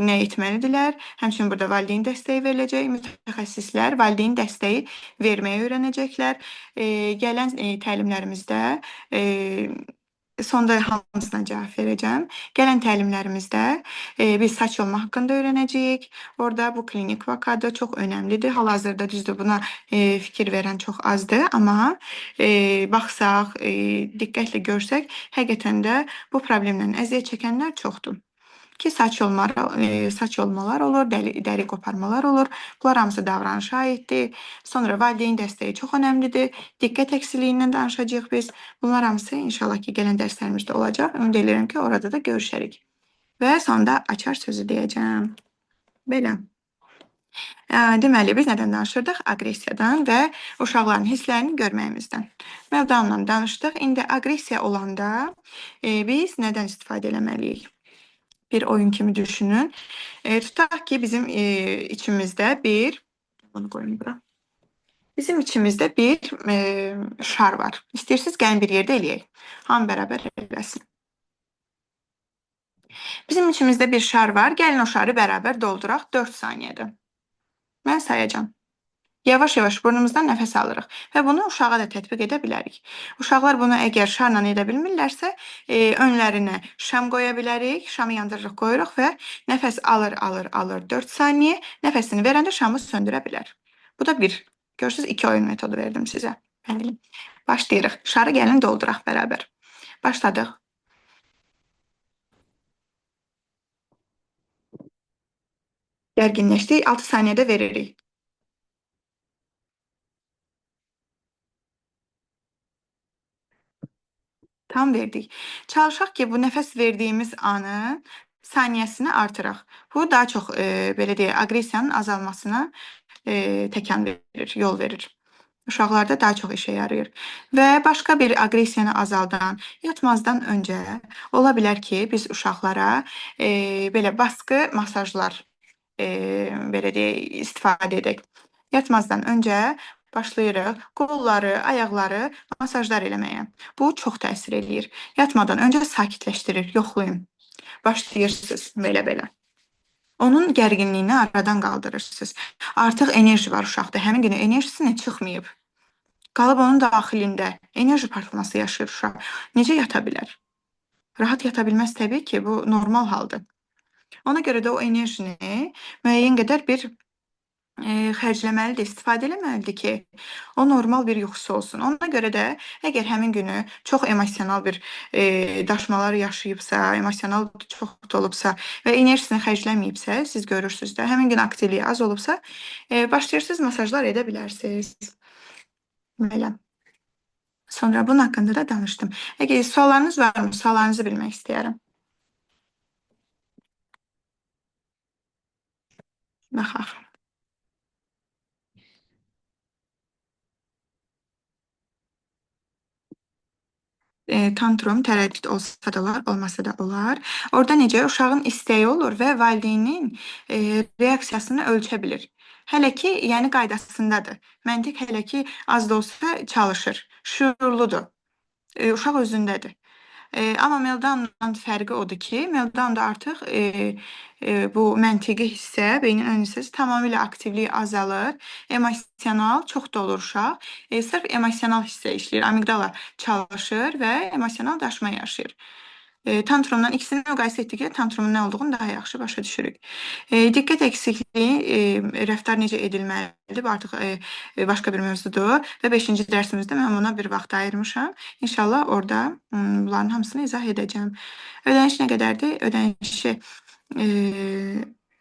Speaker 1: nə etməlidirlər, həmçinin burada valideyn dəstəyi veriləcək, mütəxəssislər valideyn dəstəyi verməyi öyrənəcəklər. Gələn təlimlərimizdə sonda hamısına cavab verəcəm. Gələn təlimlərimizdə biz saç yolma haqqında öyrənəcəyik. Orada bu klinik vakadır, çox önəmlidir. Hal-hazırda düzdür, buna fikir verən çox azdır, amma baxsaq, diqqətlə görsək, həqiqətən də bu problemlə əziyyət çəkənlər çoxdur. Ki saç yolmalar olur, dəri qoparmalar olur. Bunlar hamısı davranışa aiddir. Sonra valideyn dəstəyi çox önəmlidir. Diqqət əksiliyindən danışacağıq biz. Bunlar hamısı inşallah ki, gələn dərslərimizdə olacaq. Ümid edirəm ki, orada da görüşərik. Və sonda açar sözü deyəcəm. Belə. Deməli, biz nədən danışırdıq? Aqressiyadan və uşaqların hisslərini görməyimizdən. Meltdowndan danışdıq. İndi aqressiya olanda biz nədən istifadə eləməliyik? Bir oyun kimi düşünün. Tutaq ki, bizim içimizdə bunu qoyun bura. Bizim içimizdə bir şar var. İstəyirsiniz, gəlin bir yerdə eləyək. Hamı bərabər eləsin. Bizim içimizdə bir şar var. Gəlin o şarı bərabər dolduraq 4 saniyədə. Mən sayacağım. Yavaş-yavaş burnumuzdan nəfəs alırıq və bunu uşağa da tətbiq edə bilərik. Uşaqlar bunu əgər şarla edə bilmirlərsə, önlərinə şam qoya bilərik, şamı yandırırıq, qoyuruq və nəfəs alır 4 saniyə, nəfəsini verəndə şamı söndürə bilər. Bu da bir. Görürsünüz, 2 oyun metodu verdim sizə. Başlayırıq. Şarı gəlin dolduraq bərabər. Başladıq. Gərginləşdik, 6 saniyədə veririk. Tam verdik. Çalışaq ki, bu nəfəs verdiyimiz anın saniyəsini artıraq. Bu daha çox belə deyək, aqressiyanın azalmasına təkan verir, yol verir. Uşaqlarda daha çox işə yarayır. Və başqa bir aqressiyanı azaldan, yatmazdan öncə ola bilər ki, biz uşaqlara belə baskı masajlar belə deyək, istifadə edək. Yatmazdan öncə başlayırıq qolları, ayaqları masajlar eləməyə. Bu çox təsir eləyir. Yatmadan öncə sakitləşdirir, yoxlayın. Başlayırsınız belə-belə. Onun gərginliyini aradan qaldırırsınız. Artıq enerji var uşaqda. Həmin günü enerjisini çıxmayıb. Qalıb onun daxilində enerji partlaması yaşayır uşaq. Necə yata bilər? Rahat yata bilməz təbii ki, bu normal haldır. Ona görə də o enerjini müəyyən qədər bir xərcləməlidir, istifadə eləməlidir ki, o normal bir yuxusu olsun. Ona görə də əgər həmin günü çox emosional bir daşmalar yaşayıbsa, emosional çox olubsa və enerjisini xərcləməyibsə, siz görürsünüz də, həmin gün aktivliyi az olubsa, başlayırsınız masajlar edə bilərsiniz. Belə. Sonra bunun haqqında da danışdım. Əgər suallarınız varmı? Suallarınızı bilmək istəyərəm. Baxaq. Tantrum, tərəddüd olsa da olar, olmasa da olar. Orada necə uşağın istəyi olur və valideynin reaksiyasını ölçə bilir. Hələ ki, yəni qaydasındadır. Məntiq hələ ki, az da olsa çalışır, şüurludur. Uşaq özündədir. Amma meltdowndan fərqi odur ki, meltdownda artıq bu məntiqi hissə, beynin ön hissəsi tamamilə aktivliyi azalır, emosional çox da olur uşaq. Sırf emosional hissə işləyir, amigdala çalışır və emosional daşma yaşayır. Tantrumdan ikisini müqayisə etdikdə tantrumun nə olduğunu daha yaxşı başa düşürük. Diqqət əksikliyi, rəftar necə edilməlidir, bu artıq başqa bir mövzudur və 5-ci dərsimizdə mən ona bir vaxt ayırmışam. İnşallah orada bunların hamısını izah edəcəm. Ödəniş nə qədərdir? Ödənişi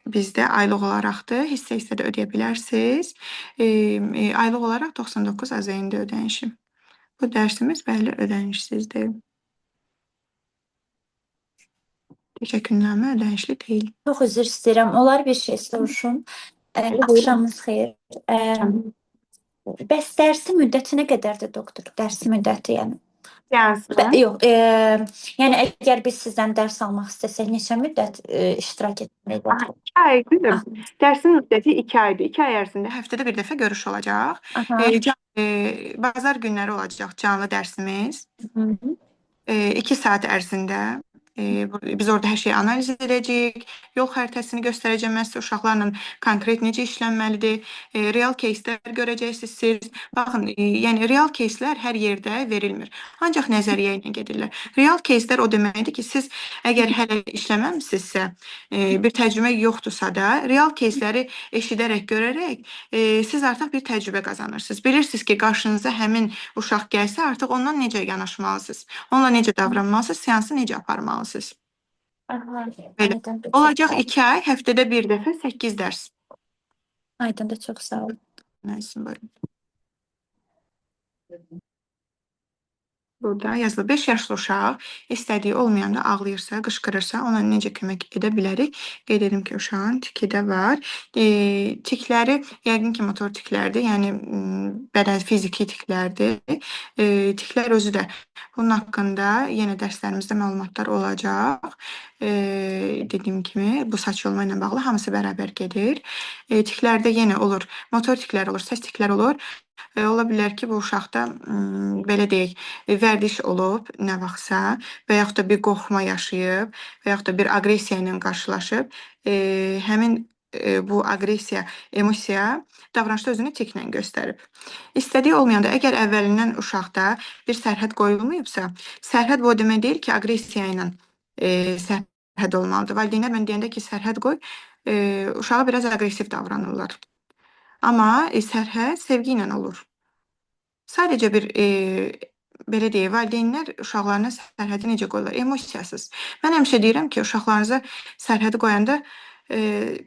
Speaker 1: bizdə aylıq olaraqdır, hissə-hissə də ödəyə bilərsiniz. Aylıq olaraq 99 AZN-də ödənişi. Bu dərsimiz bəli ödənişsizdir. Təşəkkürnamə ödənişli deyil.
Speaker 6: Çox üzr istəyirəm. Olar bir şey soruşum. Axşamınız xeyir. Bəs dərsi müddəti nə qədərdir, doktor? Dərsi müddəti, yəni. Yox, yəni əgər biz sizdən dərs almaq istəsək, neçə müddət iştirak etməliyik?
Speaker 1: 2 ay, qızım. Dərsin müddəti 2 aydır. 2 ay ərzində həftədə bir dəfə görüş olacaq. Bazar günləri olacaq canlı dərsimiz. 2 saat ərzində biz orada hər şeyi analiz edəcəyik. Yol xəritəsini göstərəcəm mən sizə uşaqlarla konkret necə işlənməlidir. Real кейslər görəcəksiniz siz. Baxın, yəni real кейslər hər yerdə verilmir. Ancaq nəzəriyyə ilə gedirlər. Real кейslər o deməkdir ki, siz əgər hələ işləməmisinizsə, bir təcrübə yoxdursa da, real keysləri eşidərək, görərək siz artıq bir təcrübə qazanırsınız. Bilirsiniz ki, qarşınıza həmin uşaq gəlsə, artıq ondan necə yanaşmalısınız, onunla necə davranmalısınız, seansı necə aparmalısınız. Belə.
Speaker 6: Aydındır.
Speaker 1: Olacaq 2 ay, həftədə bir dəfə 8 dərs.
Speaker 6: Aydındır, çox sağ olun.
Speaker 1: Nəyəsin, buyurun. Burada yazılır. 5 yaşlı uşaq istədiyi olmayanda ağlayırsa, qışqırırsa, ona necə kömək edə bilərik? Qeyd edim ki, uşağın tiki də var. Tikləri yəqin ki, motor tiklərdir, yəni bədən fiziki tiklərdir. Tiklər özü də bunun haqqında yenə dərslərimizdə məlumatlar olacaq. Dediyim kimi, bu saç yolma ilə bağlı hamısı bərabər gedir. Tiklərdə yenə olur, motor tiklər olur, səs tiklər olur. Ola bilər ki, bu uşaqda belə deyək, vərdiş olub nə vaxtsa və yaxud da bir qorxma yaşayıb və yaxud da bir aqressiya ilə qarşılaşıb, həmin bu aqressiya, emosiya davranışda özünü tiklə göstərib. İstədiyi olmayanda, əgər əvvəlindən uşaqda bir sərhəd qoyulmayıbsa, sərhəd bu o demək deyil ki, aqressiya ilə sərhəd olmalıdır. Valideynlər mən deyəndə ki, sərhəd qoy, uşağa biraz aqressiv davranırlar. Amma sərhəd sevgi ilə olur. Sadəcə bir, belə deyək, valideynlər uşaqlarına sərhədi necə qoyurlar? Emosiyasız. Mən həmişə deyirəm ki, uşaqlarınıza sərhədi qoyanda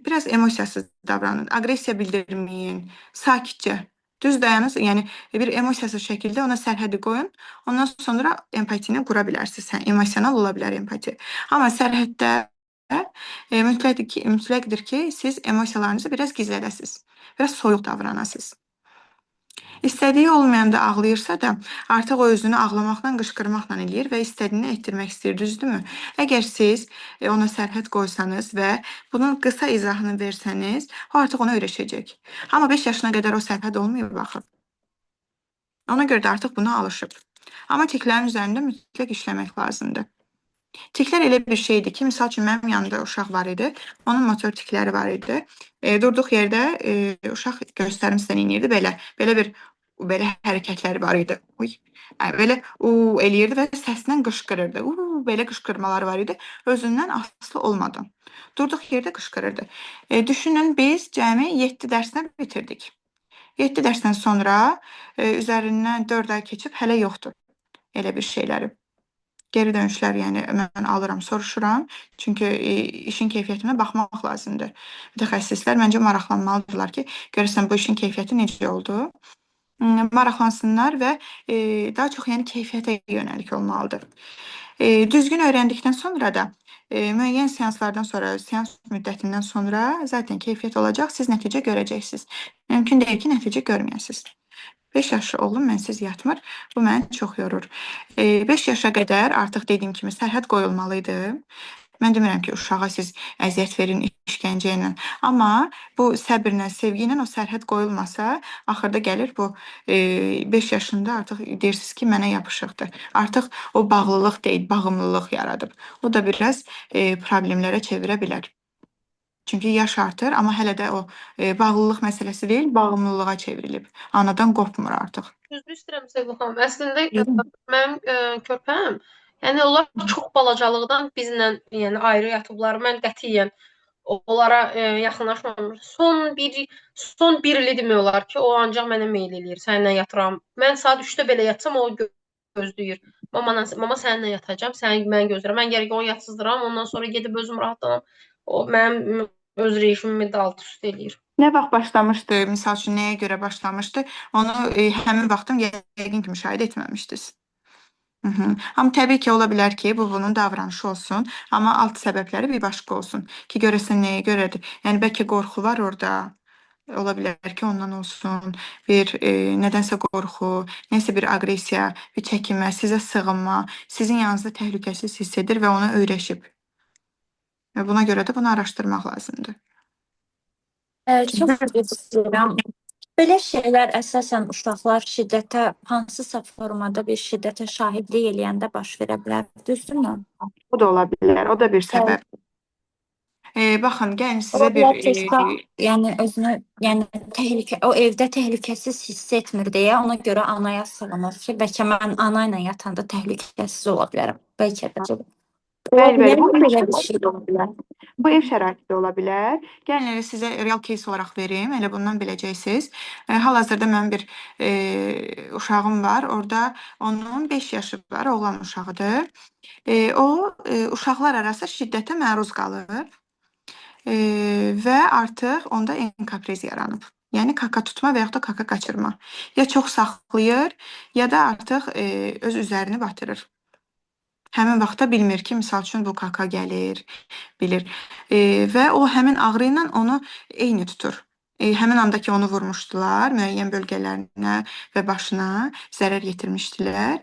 Speaker 1: biraz emosiyasız davranın. Aqressiya bildirməyin, sakitcə. Düz dayanın, yəni bir emosiyasız şəkildə ona sərhədi qoyun. Ondan sonra empatini qura bilərsiniz. Emosional ola bilər empati. Amma sərhəddə mütləqdir ki, siz emosiyalarınızı biraz gizlədəsiniz. Biraz soyuq davranasınız. İstədiyi olmayanda ağlayırsa da, artıq o özünü ağlamaqla, qışqırmaqla eləyir və istədiyini etdirmək istəyir, düzdürmü? Əgər siz ona sərhəd qoysanız və bunun qısa izahını versəniz, o artıq ona öyrəşəcək. Amma 5 yaşına qədər o sərhəd olmayıb baxıb. Ona görə də artıq buna alışıb. Amma tiklərin üzərində mütləq işləmək lazımdır. Tiklər elə bir şeydir ki, misal üçün mənim yanımda uşaq var idi, onun motor tikləri var idi. Durduq yerdə uşaq göstərim sizə eləyirdi, belə hərəkətləri var idi. Belə eləyirdi və səslə qışqırırdı. Belə qışqırmaları var idi, özündən asılı olmadan. Durduq yerdə qışqırırdı. Düşünün, biz cəmi 7 dərsdən bitirdik. 7 dərsdən sonra üzərindən 4 ay keçib hələ yoxdur elə bir şeyləri. Geri dönüşlər, yəni mən alıram, soruşuram. Çünki işin keyfiyyətinə baxmaq lazımdır. Mütəxəssislər məncə maraqlanmalıdırlar ki, görəsən bu işin keyfiyyəti necə oldu? Maraqlansınlar və daha çox yəni keyfiyyətə yönəlik olmalıdır. Düzgün öyrəndikdən sonra da müəyyən seanslardan sonra, seans müddətindən sonra zaten keyfiyyət olacaq, siz nəticə görəcəksiniz. Mümkün deyil ki, nəticə görməyəsiniz. 5 yaşlı oğlum mənsiz yatmır. Bu məni çox yorur. 5 yaşa qədər artıq dediyim kimi sərhəd qoyulmalıydı. Mən demirəm ki, uşağa siz əziyyət verin işgəncə ilə. Amma bu səbirlə, sevgi ilə o sərhəd qoyulmasa, axırda gəlir bu 5 yaşında artıq deyirsiniz ki, mənə yapışıqdır. Artıq o bağlılıq deyil, bağımlılıq yaradıb. O da biraz problemlərə çevirə bilər. Çünki yaş artır, amma hələ də o bağlılıq məsələsi deyil, bağımlılığa çevrilib. Anadan qopmur artıq.
Speaker 4: Düzdür, istəyirəm Sevil xanım. Əslində mənim körpəm, yəni onlar çox balacalıqdan bizlə yəni ayrı yatıblar. Mən qətiyyən onlara yaxınlaşmıram. Son bir ili demək olar ki, o ancaq mənə meyl eləyir. Səninlə yatıram. Mən saat 3-də belə yatsam, o gözləyir. Mama səninlə yatacam, mən gözləyirəm. Mən gərək onu yatsızdıram, ondan sonra gedib özüm rahatlanam. O mənim öz rejimimi də alt-üst eləyir.
Speaker 1: Nə vaxt başlamışdı, misal üçün nəyə görə başlamışdı, onu həmin vaxtdan yəqin ki, müşahidə etməmişdiniz. Amma təbii ki, ola bilər ki, bu bunun davranışı olsun, amma alt səbəbləri bir başqa olsun ki, görəsən nəyə görədir. Yəni, bəlkə qorxu var orada, ola bilər ki, ondan olsun, bir nədənsə qorxu, nəsə bir aqressiya, bir çəkinmə, sizə sığınma, sizin yanınızda təhlükəsiz hiss edir və ona öyrəşib. Və buna görə də bunu araşdırmaq lazımdır.
Speaker 6: Çox istəyirəm. Belə şeylər əsasən uşaqlar şiddətə hansısa formada bir şiddətə şahidlik eləyəndə baş verə bilər, düzdürmü?
Speaker 1: O da ola bilər. O da bir
Speaker 6: Bəli.
Speaker 1: səbəb. Baxın, gəlin
Speaker 6: Ola
Speaker 1: sizə bir
Speaker 6: bilər ki, uşaq yəni özünü, yəni o evdə təhlükəsiz hiss etmir deyə ona görə anaya sığınır ki, bəlkə mən ana ilə yatanda təhlükəsiz ola bilərəm. Bəlkə də ola
Speaker 1: bəli,
Speaker 6: bilər
Speaker 1: bu
Speaker 6: ki, belə bir şey də ola bilər.
Speaker 1: Bu ev şəraiti də ola bilər. Gəlin elə sizə real case olaraq verim. Elə bundan biləcəksiniz. Hal-hazırda mənim bir uşağım var. Orada onun 5 yaşı var, oğlan uşağıdır. O uşaqlar arası şiddətə məruz qalır və artıq onda enkapriz yaranıb. Yəni kaka tutma və yaxud da kaka qaçırma. Ya çox saxlayır, ya da artıq öz üzərini batırır. Həmin vaxtda bilmir ki, misal üçün bu kaka gəlir, bilir. Və o həmin ağrı ilə onu eyni tutur. Həmin anda ki, onu vurmuşdular, müəyyən bölgələrinə və başına zərər yetirmişdilər.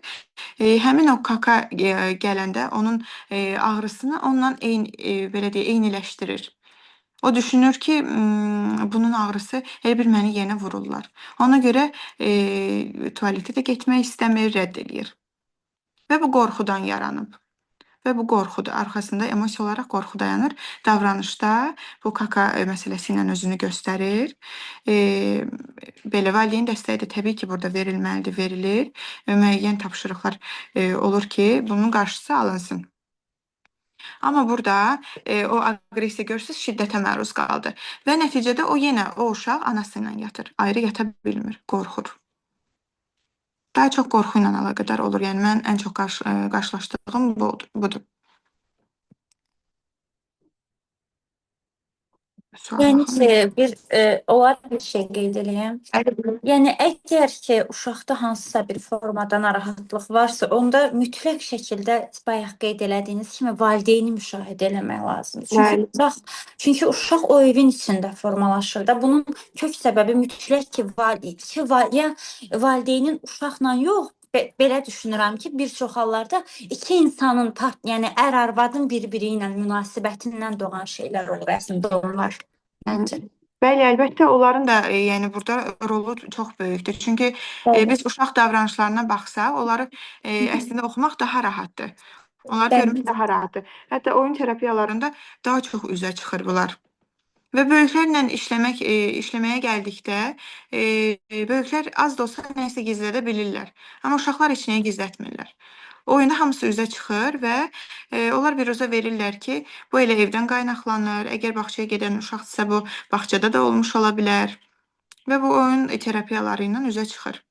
Speaker 1: Həmin o kaka gələndə onun ağrısını onunla belə deyə eyniləşdirir. O düşünür ki, bunun ağrısı elə bir məni yenə vururlar. Ona görə tualetə də getmək istəmir, rədd eləyir. Və bu qorxudan yaranıb. Və bu qorxudur. Arxasında emosiya olaraq qorxu dayanır. Davranışda bu kaka məsələsi ilə özünü göstərir. Belə valideyn dəstəyi də təbii ki, burada verilməlidir, verilir. Müəyyən tapşırıqlar olur ki, bunun qarşısı alınsın. Amma burada o aqressiya görürsüz, şiddətə məruz qaldı. Və nəticədə o yenə o uşaq anası ilə yatır. Ayrı yata bilmir, qorxur. Daha çox qorxu ilə əlaqədar olur. Yəni mən ən çox qarşılaşdığım budur.
Speaker 6: Yəni ki, olar bir şey qeyd edeyim. Yəni əgər ki, uşaqda hansısa bir formada narahatlıq varsa, onda mütləq şəkildə bayaq qeyd elədiyiniz kimi valideyni müşahidə eləmək lazımdır. Çünki uşaq o evin içində formalaşır da. Bunun kök səbəbi mütləq ki, valideynin uşaqla yox, belə düşünürəm ki, bir çox hallarda iki insanın yəni ər-arvadın bir-biri ilə münasibətindən doğan şeylər olur əslində onlar.
Speaker 1: Bəli, əlbəttə onların da yəni burada rolu çox böyükdür. Çünki biz uşaq davranışlarına baxsaq, onları əslində oxumaq daha rahatdır. Onları görmək daha rahatdır. Hətta oyun terapiyalarında daha çox üzə çıxır bunlar. Və böyüklərlə işləməyə gəldikdə böyüklər az da olsa nəsə gizlədə bilirlər. Amma uşaqlar heç nəyi gizlətmirlər. Oyunda hamısı üzə çıxır və onlar biruzə verirlər ki, bu elə evdən qaynaqlanır. Əgər bağçaya gedən uşaqdırsa, bu bağçada da olmuş ola bilər. Və bu oyun terapiyaları ilə üzə çıxır.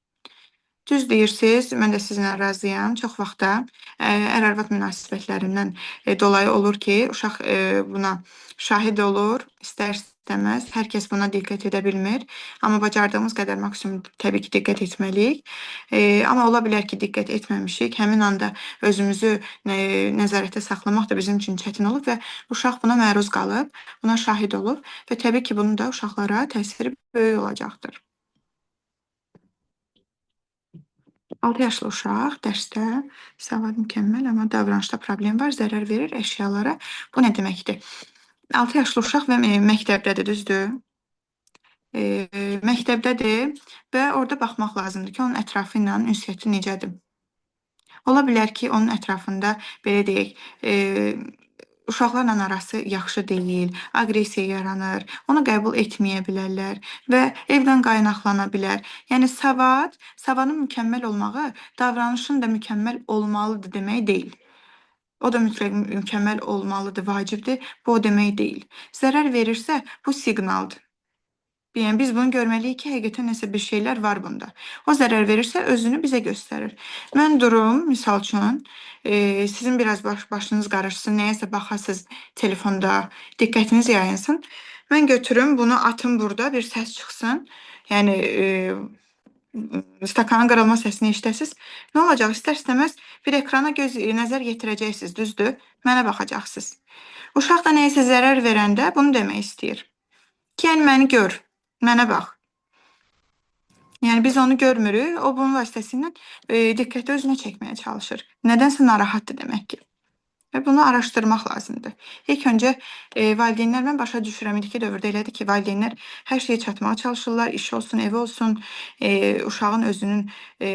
Speaker 1: Düz deyirsiniz, mən də sizinlə razıyam. Çox vaxtda ər-arvad münasibətlərindən dolayı olur ki, uşaq buna şahid olur, istər-istəməz. Hər kəs buna diqqət edə bilmir. Amma bacardığımız qədər maksimum təbii ki, diqqət etməliyik. Amma ola bilər ki, diqqət etməmişik. Həmin anda özümüzü nəzarətdə saxlamaq da bizim üçün çətin olub və uşaq buna məruz qalıb, buna şahid olub və təbii ki, bunun da uşaqlara təsiri böyük olacaqdır. 6 yaşlı uşaq dərsdə savad mükəmməl, amma davranışda problem var, zərər verir əşyalara. Bu nə deməkdir? 6 yaşlı uşaq və məktəbdədir, düzdür? Məktəbdədir və orada baxmaq lazımdır ki, onun ətrafı ilə ünsiyyəti necədir? Ola bilər ki, onun ətrafında, belə deyək, uşaqlarla arası yaxşı deyil, aqressiya yaranır, onu qəbul etməyə bilərlər və evdən qaynaqlana bilər. Yəni savadın mükəmməl olmağı davranışın da mükəmməl olmalıdır demək deyil. O da mütləq mükəmməl olmalıdır, vacibdir. Bu o demək deyil. Zərər verirsə, bu siqnaldır. Yəni biz bunu görməliyik ki, həqiqətən nəsə bir şeylər var bunda. O zərər verirsə, özünü bizə göstərir. Mən durum, misal üçün, sizin biraz başınız qarışsın, nəyəsə baxasınız telefonda, diqqətiniz yayınsın. Mən götürüm, bunu atım burada, bir səs çıxsın. Yəni stakanın qırılma səsini eşidəsiniz. Nə olacaq? İstər-istəməz bir ekrana nəzər yetirəcəksiniz, düzdür? Mənə baxacaqsınız. Uşaq da nəyəsə zərər verəndə bunu demək istəyir. Ki, yəni məni gör. Mənə bax. Yəni biz onu görmürük, o bunun vasitəsilə diqqəti özünə çəkməyə çalışır. Nədənsə narahatdır demək ki. və bunu araşdırmaq lazımdır. İlk öncə valideynlər, mən başa düşürəm, indiki dövrdə elədir ki, valideynlər hər şeyə çatmağa çalışırlar, iş olsun, evi olsun, uşağın özünün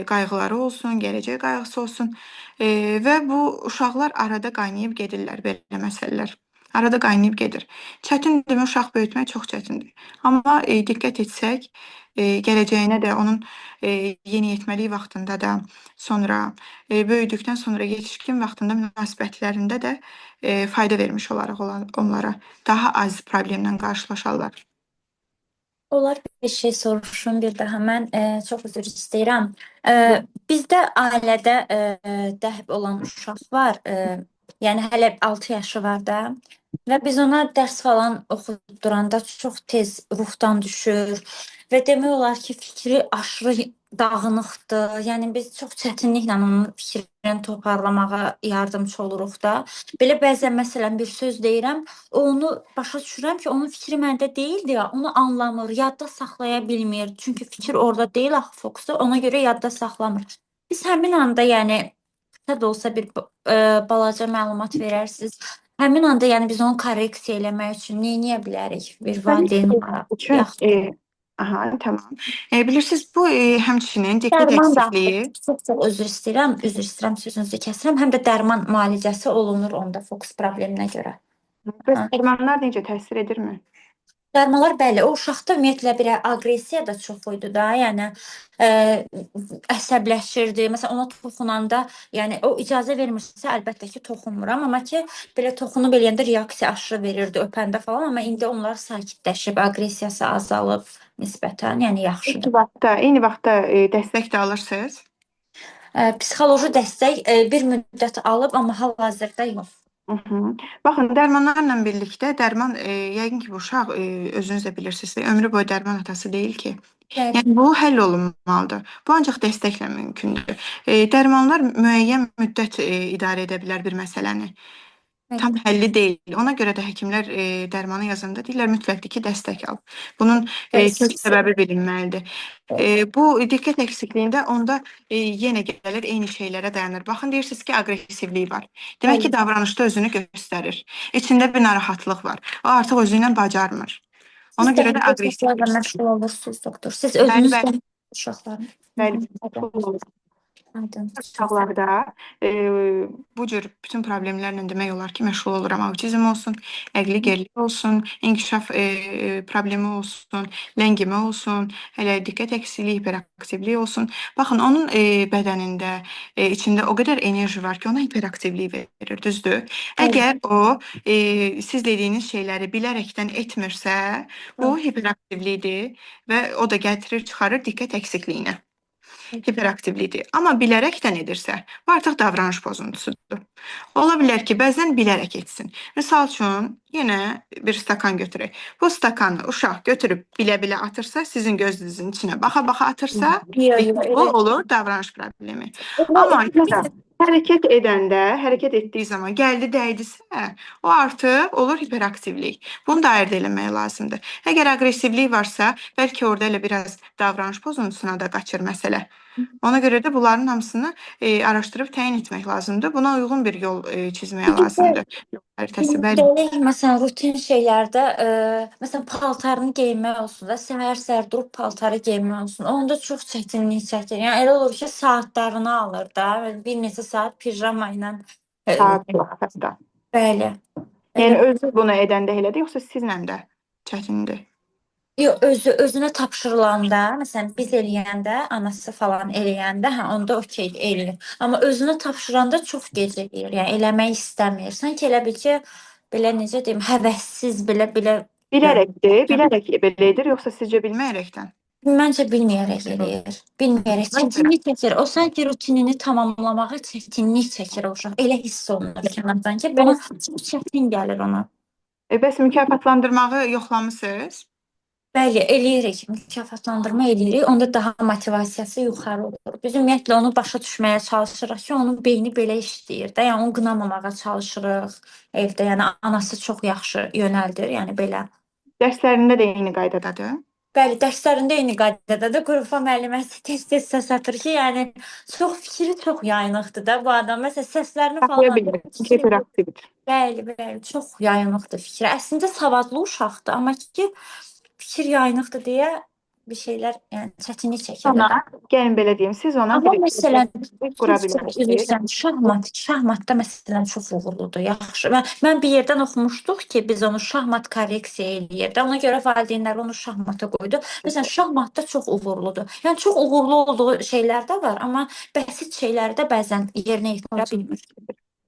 Speaker 1: qayğıları olsun, gələcək qayğısı olsun və bu uşaqlar arada qaynayıb gedirlər belə məsələlər. Arada qaynayıb gedir. Çətindirmi uşaq böyütmək? Çox çətindir. Amma diqqət etsək, gələcəyinə də, onun yeniyetməlik vaxtında da, sonra böyüdükdən sonra yetişkin vaxtında münasibətlərində də fayda vermiş olaraq onlara daha az problemlə qarşılaşarlar.
Speaker 6: Olar bir şey soruşum bir daha. Mən çox üzr istəyirəm. Bizdə ailədə dəhb olan uşaq var. Yəni hələ 6 yaşı var da. Və biz ona dərs falan oxutduranda çox tez ruhdan düşür və demək olar ki, fikri aşırı dağınıqdır. Yəni biz çox çətinliklə onun fikrini toparlamağa yardımçı oluruq da. Belə bəzən məsələn bir söz deyirəm, onu başa düşürəm ki, onun fikri məndə deyildi ya, onu anlamır, yadda saxlaya bilmir. Çünki fikir orada deyil axı fokusda, ona görə yadda saxlamır. Biz həmin anda yəni qısa da olsa bir balaca məlumat verərsiniz. Həmin anda yəni biz onu korreksiya eləmək üçün nə edə bilərik bir valideyn olaraq?
Speaker 1: Üçün, aha, tamam. Bilirsiniz, bu həmçinin diqqət
Speaker 6: Dərman da
Speaker 1: eksikliyi.
Speaker 6: çox üzr istəyirəm sözünüzü kəsirəm. Həm də dərman müalicəsi olunur onda fokus probleminə görə.
Speaker 1: Bəs dərmanlar necə təsir edirmi?
Speaker 6: Dərmanlar bəli, o uşaqda ümumiyyətlə bir aqressiya da çox idi da, yəni əsəbləşirdi. Məsələn, ona toxunanda, yəni o icazə vermirsə, əlbəttə ki, toxunmuram, amma ki, belə toxunub eləyəndə reaksiya aşırı verirdi öpəndə falan, amma indi onlar sakitləşib, aqressiyası azalıb nisbətən, yəni yaxşıdır.
Speaker 1: Eyni vaxtda dəstək də alırsınız?
Speaker 6: Psixoloji dəstək bir müddət alıb, amma hal-hazırda yox.
Speaker 1: Baxın, dərmanlarla birlikdə dərman, yəqin ki, bu uşaq özünüz də bilirsiniz, ömrü boyu dərman atası deyil ki.
Speaker 6: Bəli.
Speaker 1: Yəni bu həll olunmalıdır. Bu ancaq dəstəklə mümkündür. Dərmanlar müəyyən müddət idarə edə bilər bir məsələni. Tam həlli deyil. Ona görə də həkimlər dərmanı yazanda deyirlər mütləqdir ki, dəstək al. Bunun kök səbəbi bilinməlidir. Bu diqqət eksikliğində onda yenə gəlir eyni şeylərə dayanır. Baxın, deyirsiniz ki, aqressivlik var. Demək ki, davranışda özünü göstərir. İçində bir narahatlıq var. O artıq özü ilə bacarmır. Ona görə də aqressivlik.
Speaker 6: Siz məşğul olursunuz, doktor. Siz özünüz də uşaqların.
Speaker 1: Bəli. Uşaqlarda bu cür bütün problemlərlə demək olar ki, məşğul oluram. Autizm olsun, əqli gerilik olsun, inkişaf problemi olsun, ləngimə olsun, hələ diqqət eksikliyi, hiperaktivlik olsun. Baxın, onun bədənində, içində o qədər enerji var ki, ona hiperaktivlik verir, düzdür? Əgər o siz dediyiniz şeyləri bilərəkdən etmirsə, bu hiperaktivlikdir və o da gətirir, çıxarır diqqət eksikliğinə. Hiperaktivlikdir. Amma bilərəkdən edirsə, bu artıq davranış pozuntusudur. Ola bilər ki, bəzən bilərək etsin. Misal üçün, yenə bir stakan götürək. Bu stakanı uşaq götürüb bilə-bilə atırsa, sizin gözünüzün içinə baxa-baxa atırsa, bu olur davranış problemi. Amma hərəkət edəndə, hərəkət etdiyi zaman gəldi, dəydisə, o artıq olur hiperaktivlik. Bunu da ayırd eləmək lazımdır. Əgər aqressivlik varsa, bəlkə orada elə biraz davranış pozuntusuna da qaçır məsələ. Ona görə də bunların hamısını araşdırıb təyin etmək lazımdır. Buna uyğun bir yol çizməyə lazımdır.
Speaker 6: Məsələn, rutin şeylərdə, məsələn, paltarını geyinmək olsun da, səhər-səhər durub paltarı geyinmək olsun. Onda çox çətinlik çəkir. Yəni elə olur ki, saatlarını alır da, bir neçə saat pijama ilə.
Speaker 1: Saat.
Speaker 6: Bəli.
Speaker 1: Yəni özü bunu edəndə elədir, yoxsa sizlə də çətindir?
Speaker 6: Yox, özünə tapşırılanda, məsələn, biz eləyəndə, anası falan eləyəndə, onda okey eləyir. Amma özünə tapşıranda çox gec eləyir. Yəni eləmək istəmir. Sanki elə bil ki, belə necə deyim, həvəssiz belə.
Speaker 1: Bilərəkdir, bilərək belə edir, yoxsa sizcə bilməyərəkdən?
Speaker 6: Məncə bilməyərək eləyir. Bilməyərək çətinlik çəkir. O sanki rutinini tamamlamağa çətinlik çəkir o uşaq. Elə hiss olunur kənardan ki, buna çox çətin gəlir ona.
Speaker 1: Bəs mükafatlandırmağı yoxlamısınız?
Speaker 6: Bəli, eləyirik. Mükafatlandırma eləyirik. Onda daha motivasiyası yuxarı olur. Biz ümumiyyətlə onu başa düşməyə çalışırıq ki, onun beyni belə işləyir də. Yəni onu qınamamağa çalışırıq evdə. Yəni anası çox yaxşı yönəldir, yəni belə.
Speaker 1: Dərslərində də eyni qaydadadır?
Speaker 6: Bəli, dərslərində eyni qaydadadır. Qrupa müəlliməsi tez-tez səs atır ki, yəni fikri çox yayınıqdır da bu adam. Məsələn, səslərini
Speaker 1: Saxlaya
Speaker 6: falan
Speaker 1: bilmir. Çünki
Speaker 6: fikri
Speaker 1: hiperaktivdir.
Speaker 6: bəli, çox yayınıqdır fikri. Əslində savadlı uşaqdır, amma ki fikir yayınıqdır deyə bir şeylər, yəni çətinlik çəkir
Speaker 1: Ona,
Speaker 6: də.
Speaker 1: gəlin belə deyim, siz ona
Speaker 6: Amma
Speaker 1: bir
Speaker 6: məsələn,
Speaker 1: qura
Speaker 6: siz çox
Speaker 1: bilərsiniz.
Speaker 6: bilirsən, şahmatda məsələn çox uğurludur, yaxşı. Mən bir yerdən oxumuşduq ki, biz onu şahmat korreksiya eləyirdi. Ona görə valideynlər onu şahmata qoydu. Məsələn, şahmatda çox uğurludur. Yəni çox uğurlu olduğu şeylər də var, amma bəsit şeyləri də bəzən yerinə yetirə bilmir.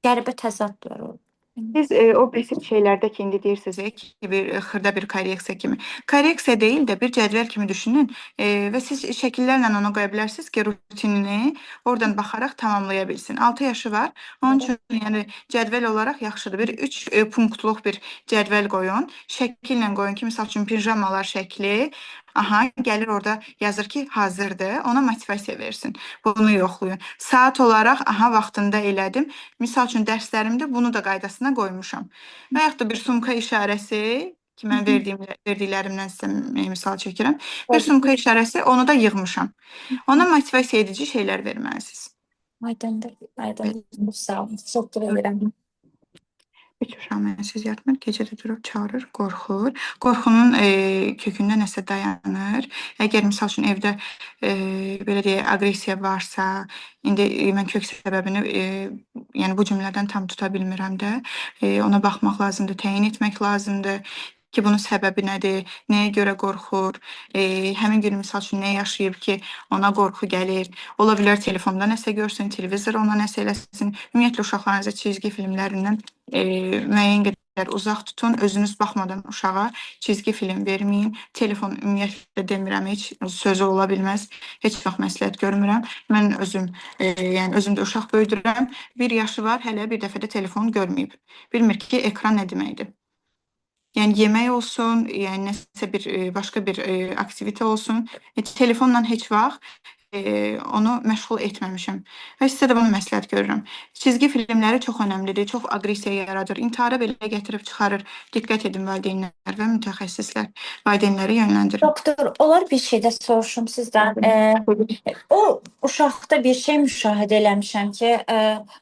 Speaker 6: Qəribə təzadlar olur.
Speaker 1: Siz o bəsit şeylərdə ki, indi deyirsiniz ki, bir xırda bir korreksiya kimi. Korreksiya deyil də bir cədvəl kimi düşünün və siz şəkillərlə ona qoya bilərsiniz ki, rutinini oradan baxaraq tamamlaya bilsin. 6 yaşı var. Onun üçün yəni cədvəl olaraq yaxşıdır. Bir 3 punktluq bir cədvəl qoyun. Şəkillə qoyun ki, məsəl üçün pijamalar şəkli. Aha, gəlir orada yazır ki, hazırdır. Ona motivasiya versin. Bunu yoxlayın. Saat olaraq, aha, vaxtında elədim. Misal üçün dərslərimdə bunu da qaydasına qoymuşam. Və yaxud da bir sumka işarəsi ki, mən verdiklərimdən sizə misal çəkirəm. Bir sumka işarəsi, onu da yığmışam. Ona motivasiya edici şeylər verməlisiniz.
Speaker 6: Aydındır. Sağ olun. Təşəkkür edirəm.
Speaker 1: 3 uşaq mənsiz yatmır, gecə də durub çağırır, qorxur. Qorxunun kökündə nəsə dayanır. Əgər misal üçün evdə belə deyək, aqressiya varsa, indi mən kök səbəbini yəni bu cümlədən tam tuta bilmirəm də, ona baxmaq lazımdır, təyin etmək lazımdır ki, bunun səbəbi nədir, nəyə görə qorxur, həmin gün misal üçün nə yaşayıb ki, ona qorxu gəlir. Ola bilər telefonda nəsə görsün, televizor ona nəsə eləsin. Ümumiyyətlə uşaqlarınıza cizgi filmlərindən müəyyən qədər uzaq tutun. Özünüz baxmadan uşağa cizgi film verməyin. Telefon ümumiyyətlə demirəm, heç sözü ola bilməz. Heç vaxt məsləhət görmürəm. Mən özüm, yəni özüm də uşaq böyüdürəm. 1 yaşı var, hələ bir dəfə də telefon görməyib. Bilmir ki, ekran nə deməkdir. Yəni yemək olsun, yəni nəsə bir başqa bir aktivitə olsun. Telefonla heç vaxt onu məşğul etməmişəm. Və sizə də bunu məsləhət görürəm. Cizgi filmləri çox önəmlidir, çox aqressiya yaradır, intihara belə gətirib çıxarır. Diqqət edin valideynlər və mütəxəssislər, valideynləri yönləndirin.
Speaker 6: Doktor, olar bir şey də soruşum sizdən. O uşaqda bir şey müşahidə eləmişəm ki,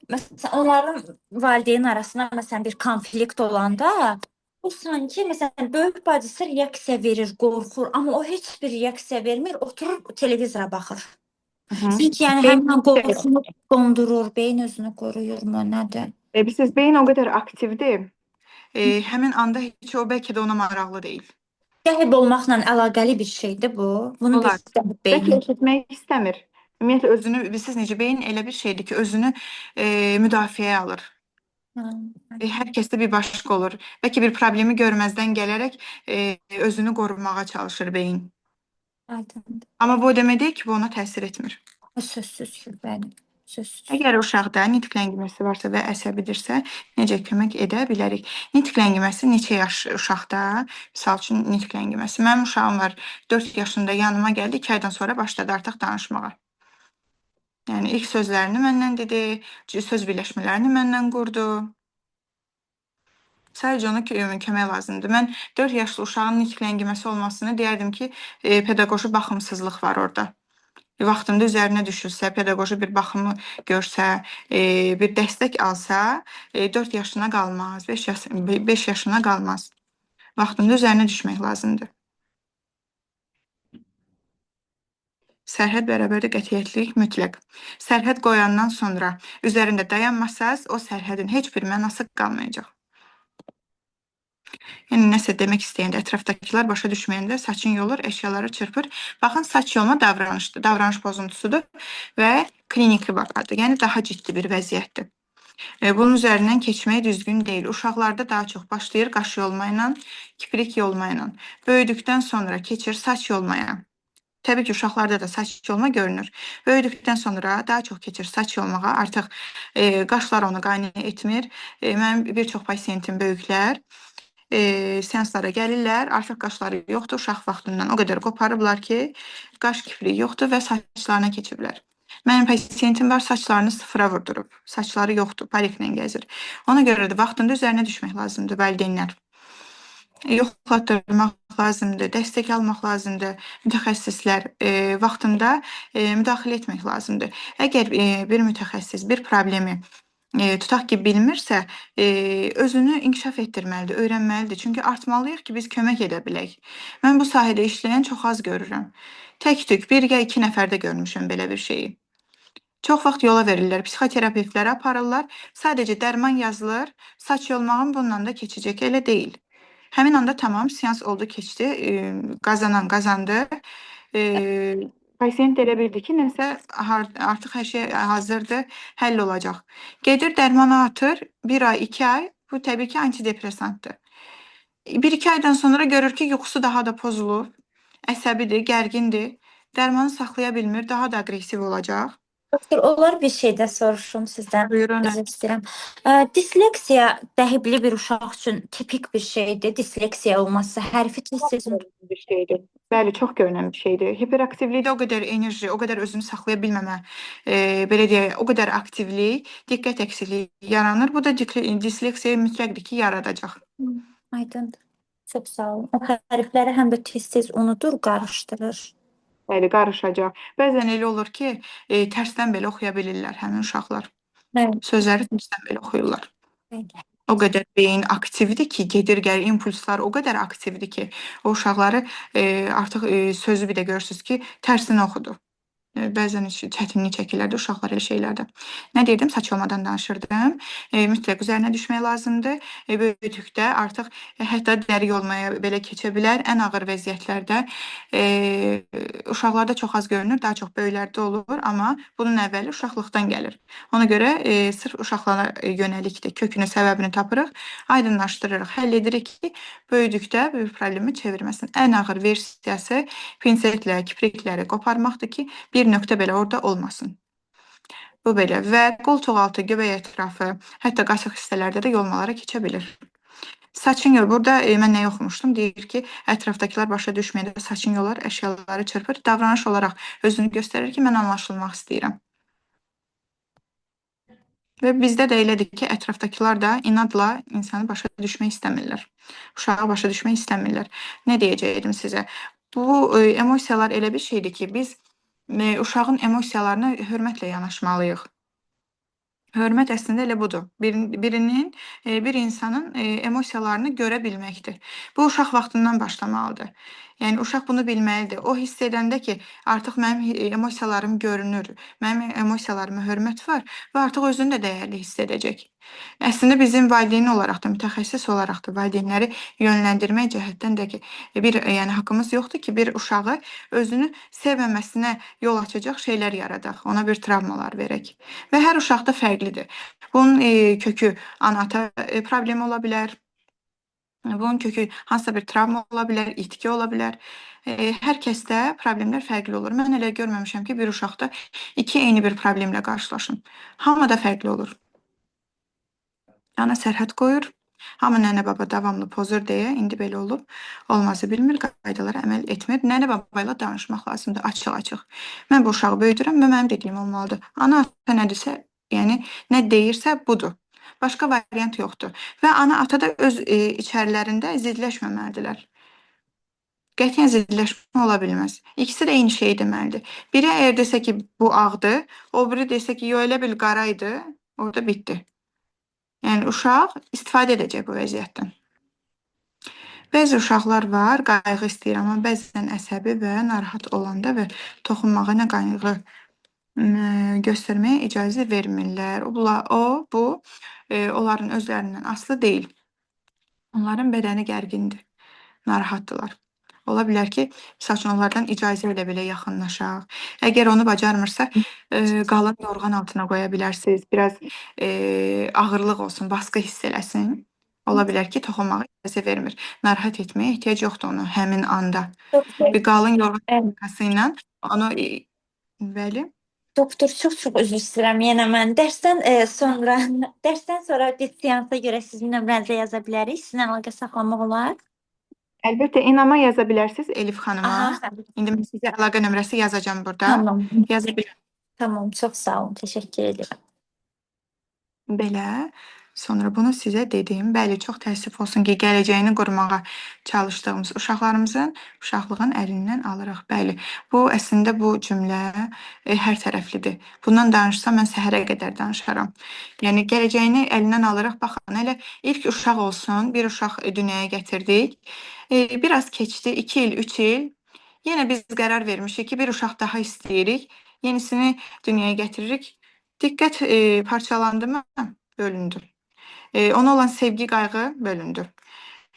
Speaker 6: məsələn, onların valideyn arasında məsələn bir konflikt olanda o sanki məsələn böyük bacısı reaksiya verir, qorxur, amma o heç bir reaksiya vermir, oturur televizora baxır. Sanki yəni həmin qorxunu qondurur, beyin özünü qoruyurmu, nədir?
Speaker 1: Bilirsiniz, beyin o qədər aktivdir. Həmin anda heç o bəlkə də ona maraqlı deyil.
Speaker 6: Qəhib olmaqla əlaqəli bir şeydir bu. Bunu
Speaker 1: Olar.
Speaker 6: biz
Speaker 1: Bəlkə eşitmək istəmir. Ümumiyyətlə özünü, bilirsiniz necə, beyin elə bir şeydir ki, özünü müdafiəyə alır. Hər kəsdə bir başqa olur. Bəlkə bir problemi görməzdən gələrək özünü qorumağa çalışır beyin.
Speaker 6: Aydındır.
Speaker 1: Amma bu o demək deyil ki, bu ona təsir etmir.
Speaker 6: Sözsüz ki, bəli. Sözsüz.
Speaker 1: Əgər uşaqda nitq ləngiməsi varsa və əsəbidirsə, necə kömək edə bilərik? Nitq ləngiməsi neçə yaş uşaqda? Misal üçün nitq ləngiməsi. Mənim uşağım var, 4 yaşında yanıma gəldi, 2 aydan sonra başladı artıq danışmağa. Yəni ilk sözlərini məndən dedi, söz birləşmələrini məndən qurdu. Sadəcə ona kömək lazımdır. Mən 4 yaşlı uşağın nitq ləngiməsi olmasını deyərdim ki, pedaqoji baxımsızlıq var orada. Vaxtında üzərinə düşülsə, pedaqoji bir baxımı görsə, bir dəstək alsa, 4 yaşına qalmaz, 5 yaşına qalmaz. Vaxtında üzərinə düşmək lazımdır. Sərhəd bərabərdə qətiyyətlilik mütləq. Sərhəd qoyandan sonra üzərində dayanmasaz, o sərhədin heç bir mənası qalmayacaq. Yəni nəsə demək istəyəndə ətrafdakılar başa düşməyəndə saçın yolur, əşyaları çırpır. Baxın, saç yolma davranışdır, davranış pozuntusudur və kliniki vakadır. Yəni daha ciddi bir vəziyyətdir. Bunun üzərindən keçmək düzgün deyil. Uşaqlarda daha çox başlayır qaş yolma ilə, kiprik yolma ilə. Böyüdükdən sonra keçir saç yolmaya. Təbii ki, uşaqlarda da saç yolma görünür. Böyüdükdən sonra daha çox keçir saç yolmağa. Artıq qaşlar onu qane etmir. Mənim bir çox pasiyentim böyüklər seanslara gəlirlər, artıq qaşları yoxdur, uşaq vaxtından o qədər qoparıblar ki, qaş kipriyi yoxdur və saçlarına keçiblər. Mənim pasiyentim var, saçlarını sıfıra vurdurub, saçları yoxdur, pariklə gəzir. Ona görə də vaxtında üzərinə düşmək lazımdır valideynlər. yoxlatdırmaq lazımdır, dəstək almaq lazımdır. Mütəxəssislər vaxtında müdaxilə etmək lazımdır. Əgər bir mütəxəssis bir problemi tutaq ki, bilmirsə, özünü inkişaf etdirməlidir, öyrənməlidir. Çünki artmalıyıq ki, biz kömək edə bilək. Mən bu sahədə işləyən çox az görürəm. Tək-tük bir ya iki nəfərdə görmüşəm belə bir şeyi. Çox vaxt yola verirlər, psixoterapevtlərə aparırlar, sadəcə dərman yazılır, saç yolmağın bundan da keçəcək, elə deyil. Həmin anda tamam, seans oldu, keçdi, qazanan qazandı. Pasiyent elə bildi ki, nəsə artıq hər şey hazırdır, həll olacaq. Gedir, dərmanı atır, 1 ay, 2 ay, bu təbii ki, antidepressantdır. 1-2 aydan sonra görür ki, yuxusu daha da pozulur, əsəbidir, gərgindir, dərmanı saxlaya bilmir, daha da aqressiv olacaq.
Speaker 6: Doktor, olar bir şey də soruşum sizdən.
Speaker 1: Buyurun.
Speaker 6: Üzr istəyirəm. Disleksiya dəhibli bir uşaq üçün tipik bir şeydir. Disleksiya olması hərfi tez-tez
Speaker 1: Bir şeydir. Bəli, çox görünən bir şeydir. Hiperaktivlikdə o qədər enerji, o qədər özünü saxlaya bilməmə, belə deyək, o qədər aktivlik, diqqət əksikliyi yaranır. Bu da disleksiya mütləqdir ki, yaradacaq.
Speaker 6: Aydındır. Çox sağ olun. O hərfləri həm də tez-tez unudur, qarışdırır.
Speaker 1: Bəli, qarışacaq. Bəzən elə olur ki, tərsdən belə oxuya bilirlər həmin uşaqlar.
Speaker 6: Evet.
Speaker 1: Sözləri tərsdən belə oxuyurlar.
Speaker 6: Evet.
Speaker 1: O qədər beyin aktivdir ki, gedir gəlir impulslar o qədər aktivdir ki, o uşaqları artıq sözü bir də görürsüz ki, tərsinə oxudu. Bəzən çətinlik çəkirlər də uşaqlar elə şeylərdə. Nə deyirdim? Saç olmadan danışırdım. Mütləq üzərinə düşmək lazımdır. Böyüdükdə artıq hətta dəri yolmaya belə keçə bilər. Ən ağır vəziyyətlərdə uşaqlarda çox az görünür, daha çox böyüklərdə olur, amma bunun əvvəli uşaqlıqdan gəlir. Ona görə sırf uşaqlara yönəlikdir. Kökünü, səbəbini tapırıq, aydınlaşdırırıq, həll edirik ki, böyüdükdə bir problemi çevirməsin. Ən ağır versiyası pinsetlə kiprikləri qoparmaqdır ki, bir nöqtə belə orada olmasın. Bu belə və qoltuqaltı, göbək ətrafı, hətta qaşıq hissələrdə də yolmalara keçə bilir. Saçın yolu, burada mən nəyi oxumuşdum? Deyir ki, ətrafdakılar başa düşməyəndə saçın yolar, əşyaları çırpır, davranış olaraq özünü göstərir ki, mən anlaşılmaq istəyirəm. Və bizdə də elədir ki, ətrafdakılar da inadla insanı başa düşmək istəmirlər. Uşağı başa düşmək istəmirlər. Nə deyəcəydim sizə? Bu emosiyalar elə bir şeydir ki, biz uşağın emosiyalarına hörmətlə yanaşmalıyıq. Hörmət əslində elə budur. Birinin, bir insanın emosiyalarını görə bilməkdir. Bu uşaq vaxtından başlamalıdır. Yəni uşaq bunu bilməlidir. O hiss edəndə ki, artıq mənim emosiyalarım görünür, mənim emosiyalarıma hörmət var və artıq özünü də dəyərli hiss edəcək. Əslində bizim valideyn olaraq da, mütəxəssis olaraq da valideynləri yönləndirmək cəhətdən də ki, yəni haqqımız yoxdur ki, bir uşağı özünü sevməməsinə yol açacaq şeylər yaradaq, ona bir travmalar verək. Və hər uşaqda fərqlidir. Bunun kökü ana-ata problemi ola bilər. Bunun kökü hansısa bir travma ola bilər, itki ola bilər. Hər kəsdə problemlər fərqli olur. Mən elə görməmişəm ki, bir uşaqda iki eyni bir problemlə qarşılaşım. Hamıda fərqli olur. Ana sərhəd qoyur, hamı nənə-baba davamlı pozur deyə, indi belə olub, olmazı bilmir, qaydalara əməl etmir. Nənə-baba ilə danışmaq lazımdır, açıq-açıq. Mən bu uşağı böyüdürəm və mənim dediyim olmalıdır. Ana-ata nə desə, yəni nə deyirsə budur. Başqa variant yoxdur. Və ana-ata da öz içərilərində zidləşməməlidirlər. Qətiyyən zidləşmə ola bilməz. İkisi də eyni şeyi deməlidir. Biri əgər desə ki, bu ağdır, o biri desə ki, yo elə bil qaraydı, orada bitdi. Yəni uşaq istifadə edəcək bu vəziyyətdən. Bəzi uşaqlar var, qayğı istəyir, amma bəzən əsəbi və narahat olanda və toxunmağa nə qayğı göstərməyə icazə vermirlər. Bu onların özlərindən asılı deyil. Onların bədəni gərgindir, narahatdırlar. Ola bilər ki, misal üçün onlardan icazə ilə belə yaxınlaşaq. Əgər onu bacarmırsa, qalın yorğan altına qoya bilərsiniz. Biraz ağırlıq olsun, baskı hiss eləsin. Ola bilər ki, toxunmağa icazə vermir. Narahat etməyə ehtiyac yoxdur onu həmin anda. Bir qalın yorğan ilə onu bəli.
Speaker 6: Doktor, çox üzr istəyirəm yenə mən. Dərsdən sonra bir seansa görə sizin nömrənizə yaza bilərik. Sizinlə əlaqə saxlamaq olar?
Speaker 1: Əlbəttə, inama yaza bilərsiniz Elif xanıma.
Speaker 6: Aha.
Speaker 1: İndi mən sizə əlaqə nömrəsi yazacağam burada.
Speaker 6: Tamam.
Speaker 1: Yaza bilərsiniz.
Speaker 6: Tamam, çox sağ olun. Təşəkkür edirəm.
Speaker 1: Belə. Sonra bunu sizə dedim. Bəli, çox təəssüf olsun ki, gələcəyini qurmağa çalışdığımız uşaqlarımızın uşaqlığın əlindən alırıq. Bəli, bu əslində bu cümlə hər tərəflidir. Bundan danışsam mən səhərə qədər danışaram. Yəni gələcəyini əlindən alırıq. Baxın, elə ilk uşaq olsun, bir uşaq dünyaya gətirdik. Biraz keçdi, 2 il, 3 il. Yenə biz qərar vermişik ki, bir uşaq daha istəyirik. Yenisini dünyaya gətiririk. Diqqət parçalandı mı? Bölündü. Ona olan sevgi, qayğı bölündü.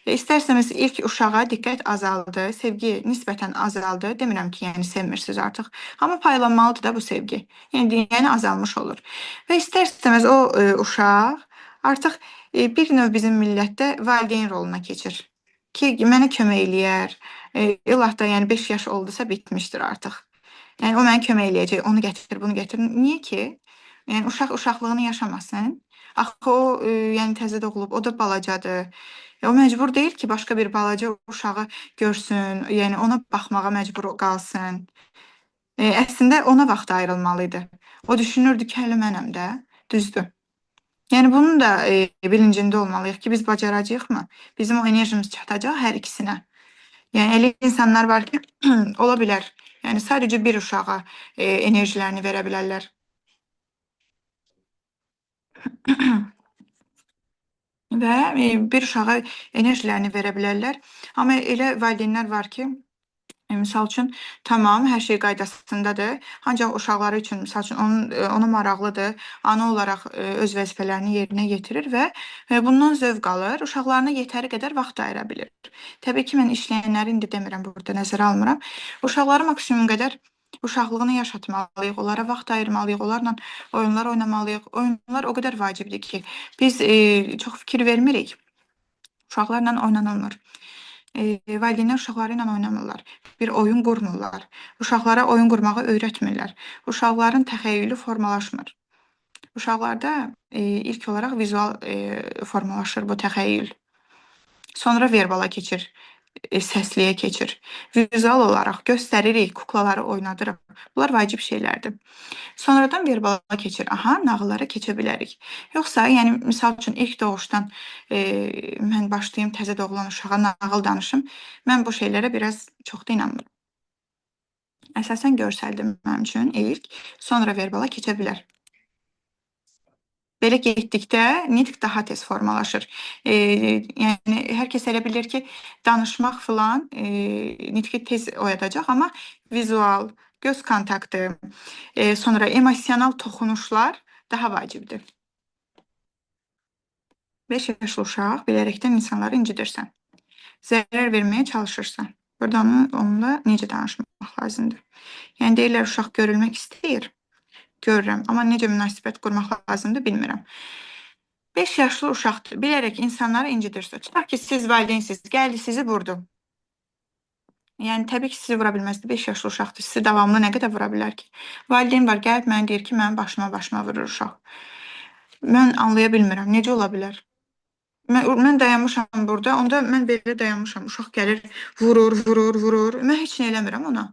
Speaker 1: İstərsəniz ilk uşağa diqqət azaldı, sevgi nisbətən azaldı. Demirəm ki, yəni sevmirsiniz artıq. Amma paylanmalıdır da bu sevgi. Yəni azalmış olur. Və istərsəniz o uşaq artıq bir növ bizim millətdə valideyn roluna keçir. Ki, mənə kömək eləyər. İllah da yəni 5 yaş oldusa bitmişdir artıq. Yəni o mənə kömək eləyəcək, onu gətir, bunu gətir. Niyə ki? Yəni uşaq uşaqlığını yaşamasın. Axı o yəni təzə doğulub, o da balacadır. O məcbur deyil ki, başqa bir balaca uşağı görsün, yəni ona baxmağa məcbur qalsın. Əslində ona vaxt ayrılmalı idi. O düşünürdü ki, hələ mənəm də, düzdür. Yəni bunun da bilincində olmalıyıq ki, biz bacaracağıq mı? Bizim o enerjimiz çatacaq hər ikisinə. Yəni elə insanlar var ki, ola bilər. Yəni sadəcə bir uşağa enerjilərini verə bilərlər. Və bir uşağa enerjilərini verə bilərlər. Amma elə valideynlər var ki, misal üçün, tamam, hər şey qaydasındadır. Ancaq uşaqları üçün, misal üçün, ona maraqlıdır. Ana olaraq öz vəzifələrini yerinə yetirir və bundan zövq alır. Uşaqlarına yetəri qədər vaxt ayıra bilir. Təbii ki, mən işləyənləri indi demirəm, burada nəzərə almıram. Uşaqları maksimum qədər uşaqlığını yaşatmalıyıq, onlara vaxt ayırmalıyıq, onlarla oyunlar oynamalıyıq. Oyunlar o qədər vacibdir ki, biz çox fikir vermirik. Uşaqlarla oynanılmır. Valideynlər uşaqları ilə oynamırlar. Bir oyun qurmurlar. Uşaqlara oyun qurmağı öyrətmirlər. Uşaqların təxəyyülü formalaşmır. Uşaqlarda ilk olaraq vizual formalaşır bu təxəyyül. Sonra verbala keçir, səsliyə keçir. Vizual olaraq göstəririk, kuklaları oynadırıq. Bunlar vacib şeylərdir. Sonradan verbala keçir. Aha, nağıllara keçə bilərik. Yoxsa, yəni misal üçün ilk doğuşdan mən başlayım təzə doğulan uşağa nağıl danışım. Mən bu şeylərə biraz çox da inanmıram. Əsasən görsəldir mənim üçün ilk, sonra verbala keçə bilər. Belə getdikdə nitq daha tez formalaşır. Yəni hər kəs elə bilir ki, danışmaq filan nitqi tez oyadacaq, amma vizual, göz kontaktı, sonra emosional toxunuşlar daha vacibdir. 5 yaşlı uşaq bilərəkdən insanları incidirsən, zərər verməyə çalışırsan. Burada onunla necə danışmaq lazımdır? Yəni deyirlər, uşaq görülmək istəyir. Görürəm, amma necə münasibət qurmaq lazımdır, bilmirəm. 5 yaşlı uşaqdır, bilərək insanları incidirsə, tutaq ki, siz valideynsiniz, gəldi sizi vurdu. Yəni, təbii ki, sizi vura bilməzdir, 5 yaşlı uşaqdır, sizi davamlı nə qədər vura bilər ki? Valideyn var, gəlib mənə deyir ki, mənim başıma vurur uşaq. Mən anlaya bilmirəm, necə ola bilər? Mən dayanmışam burada, onda mən belə dayanmışam, uşaq gəlir, vurur. Mən heç nə eləmirəm ona.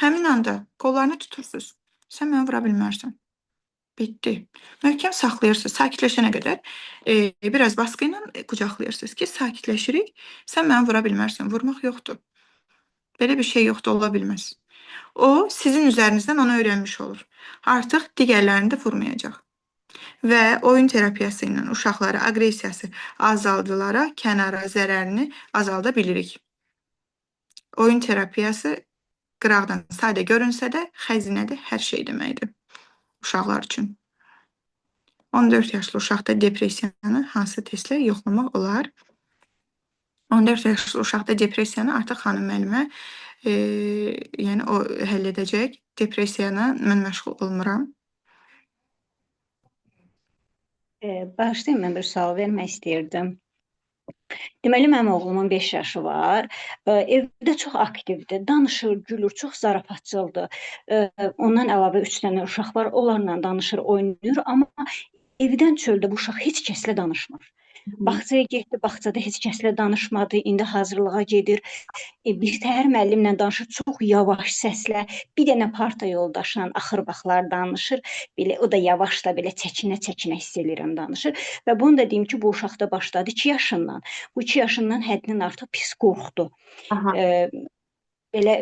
Speaker 1: Həmin anda qollarını tutursunuz, sən mənə vura bilmərsən. Bitdi. Möhkəm saxlayırsınız, sakitləşənə qədər biraz baskı ilə qucaqlayırsınız ki, sakitləşirik, sən mənə vura bilmərsən, vurmaq yoxdur. Belə bir şey yoxdur, ola bilməz. O, sizin üzərinizdən onu öyrənmiş olur. Artıq digərlərini də vurmayacaq. Və oyun terapiyası ilə uşaqlara aqressiyası azaldılara, kənara zərərini azalda bilirik. Oyun terapiyası qıraqdan sadə görünsə də, xəzinədir, hər şey deməkdir uşaqlar üçün. 14 yaşlı uşaqda depressiyanı hansı testlə yoxlamaq olar? 14 yaşlı uşaqda depressiyanı artıq xanım müəllimə yəni o həll edəcək. Depressiyana mən məşğul olmuram.
Speaker 7: Bağışlayın, mən bir sual vermək istəyirdim. Deməli, mənim oğlumun 5 yaşı var. Evdə çox aktivdir, danışır, gülür, çox zarafatçıldır. Ondan əlavə 3 dənə uşaq var, onlarla danışır, oynayır, amma evdən çöldə bu uşaq heç kəslə danışmır. Bağçaya getdi, bağçada heç kəslə danışmadı, indi hazırlığa gedir. Bir təhər müəllimlə danışır, çox yavaş səslə, bir dənə parta yoldaşla axır vaxtlar danışır. Belə o da yavaş da belə çəkinə-çəkinə hiss eləyirəm danışır. Və bunu da deyim ki, bu uşaqda başladı 2 yaşından. Bu 2 yaşından həddindən artıq pis qorxdu.
Speaker 1: Aha.
Speaker 7: Belə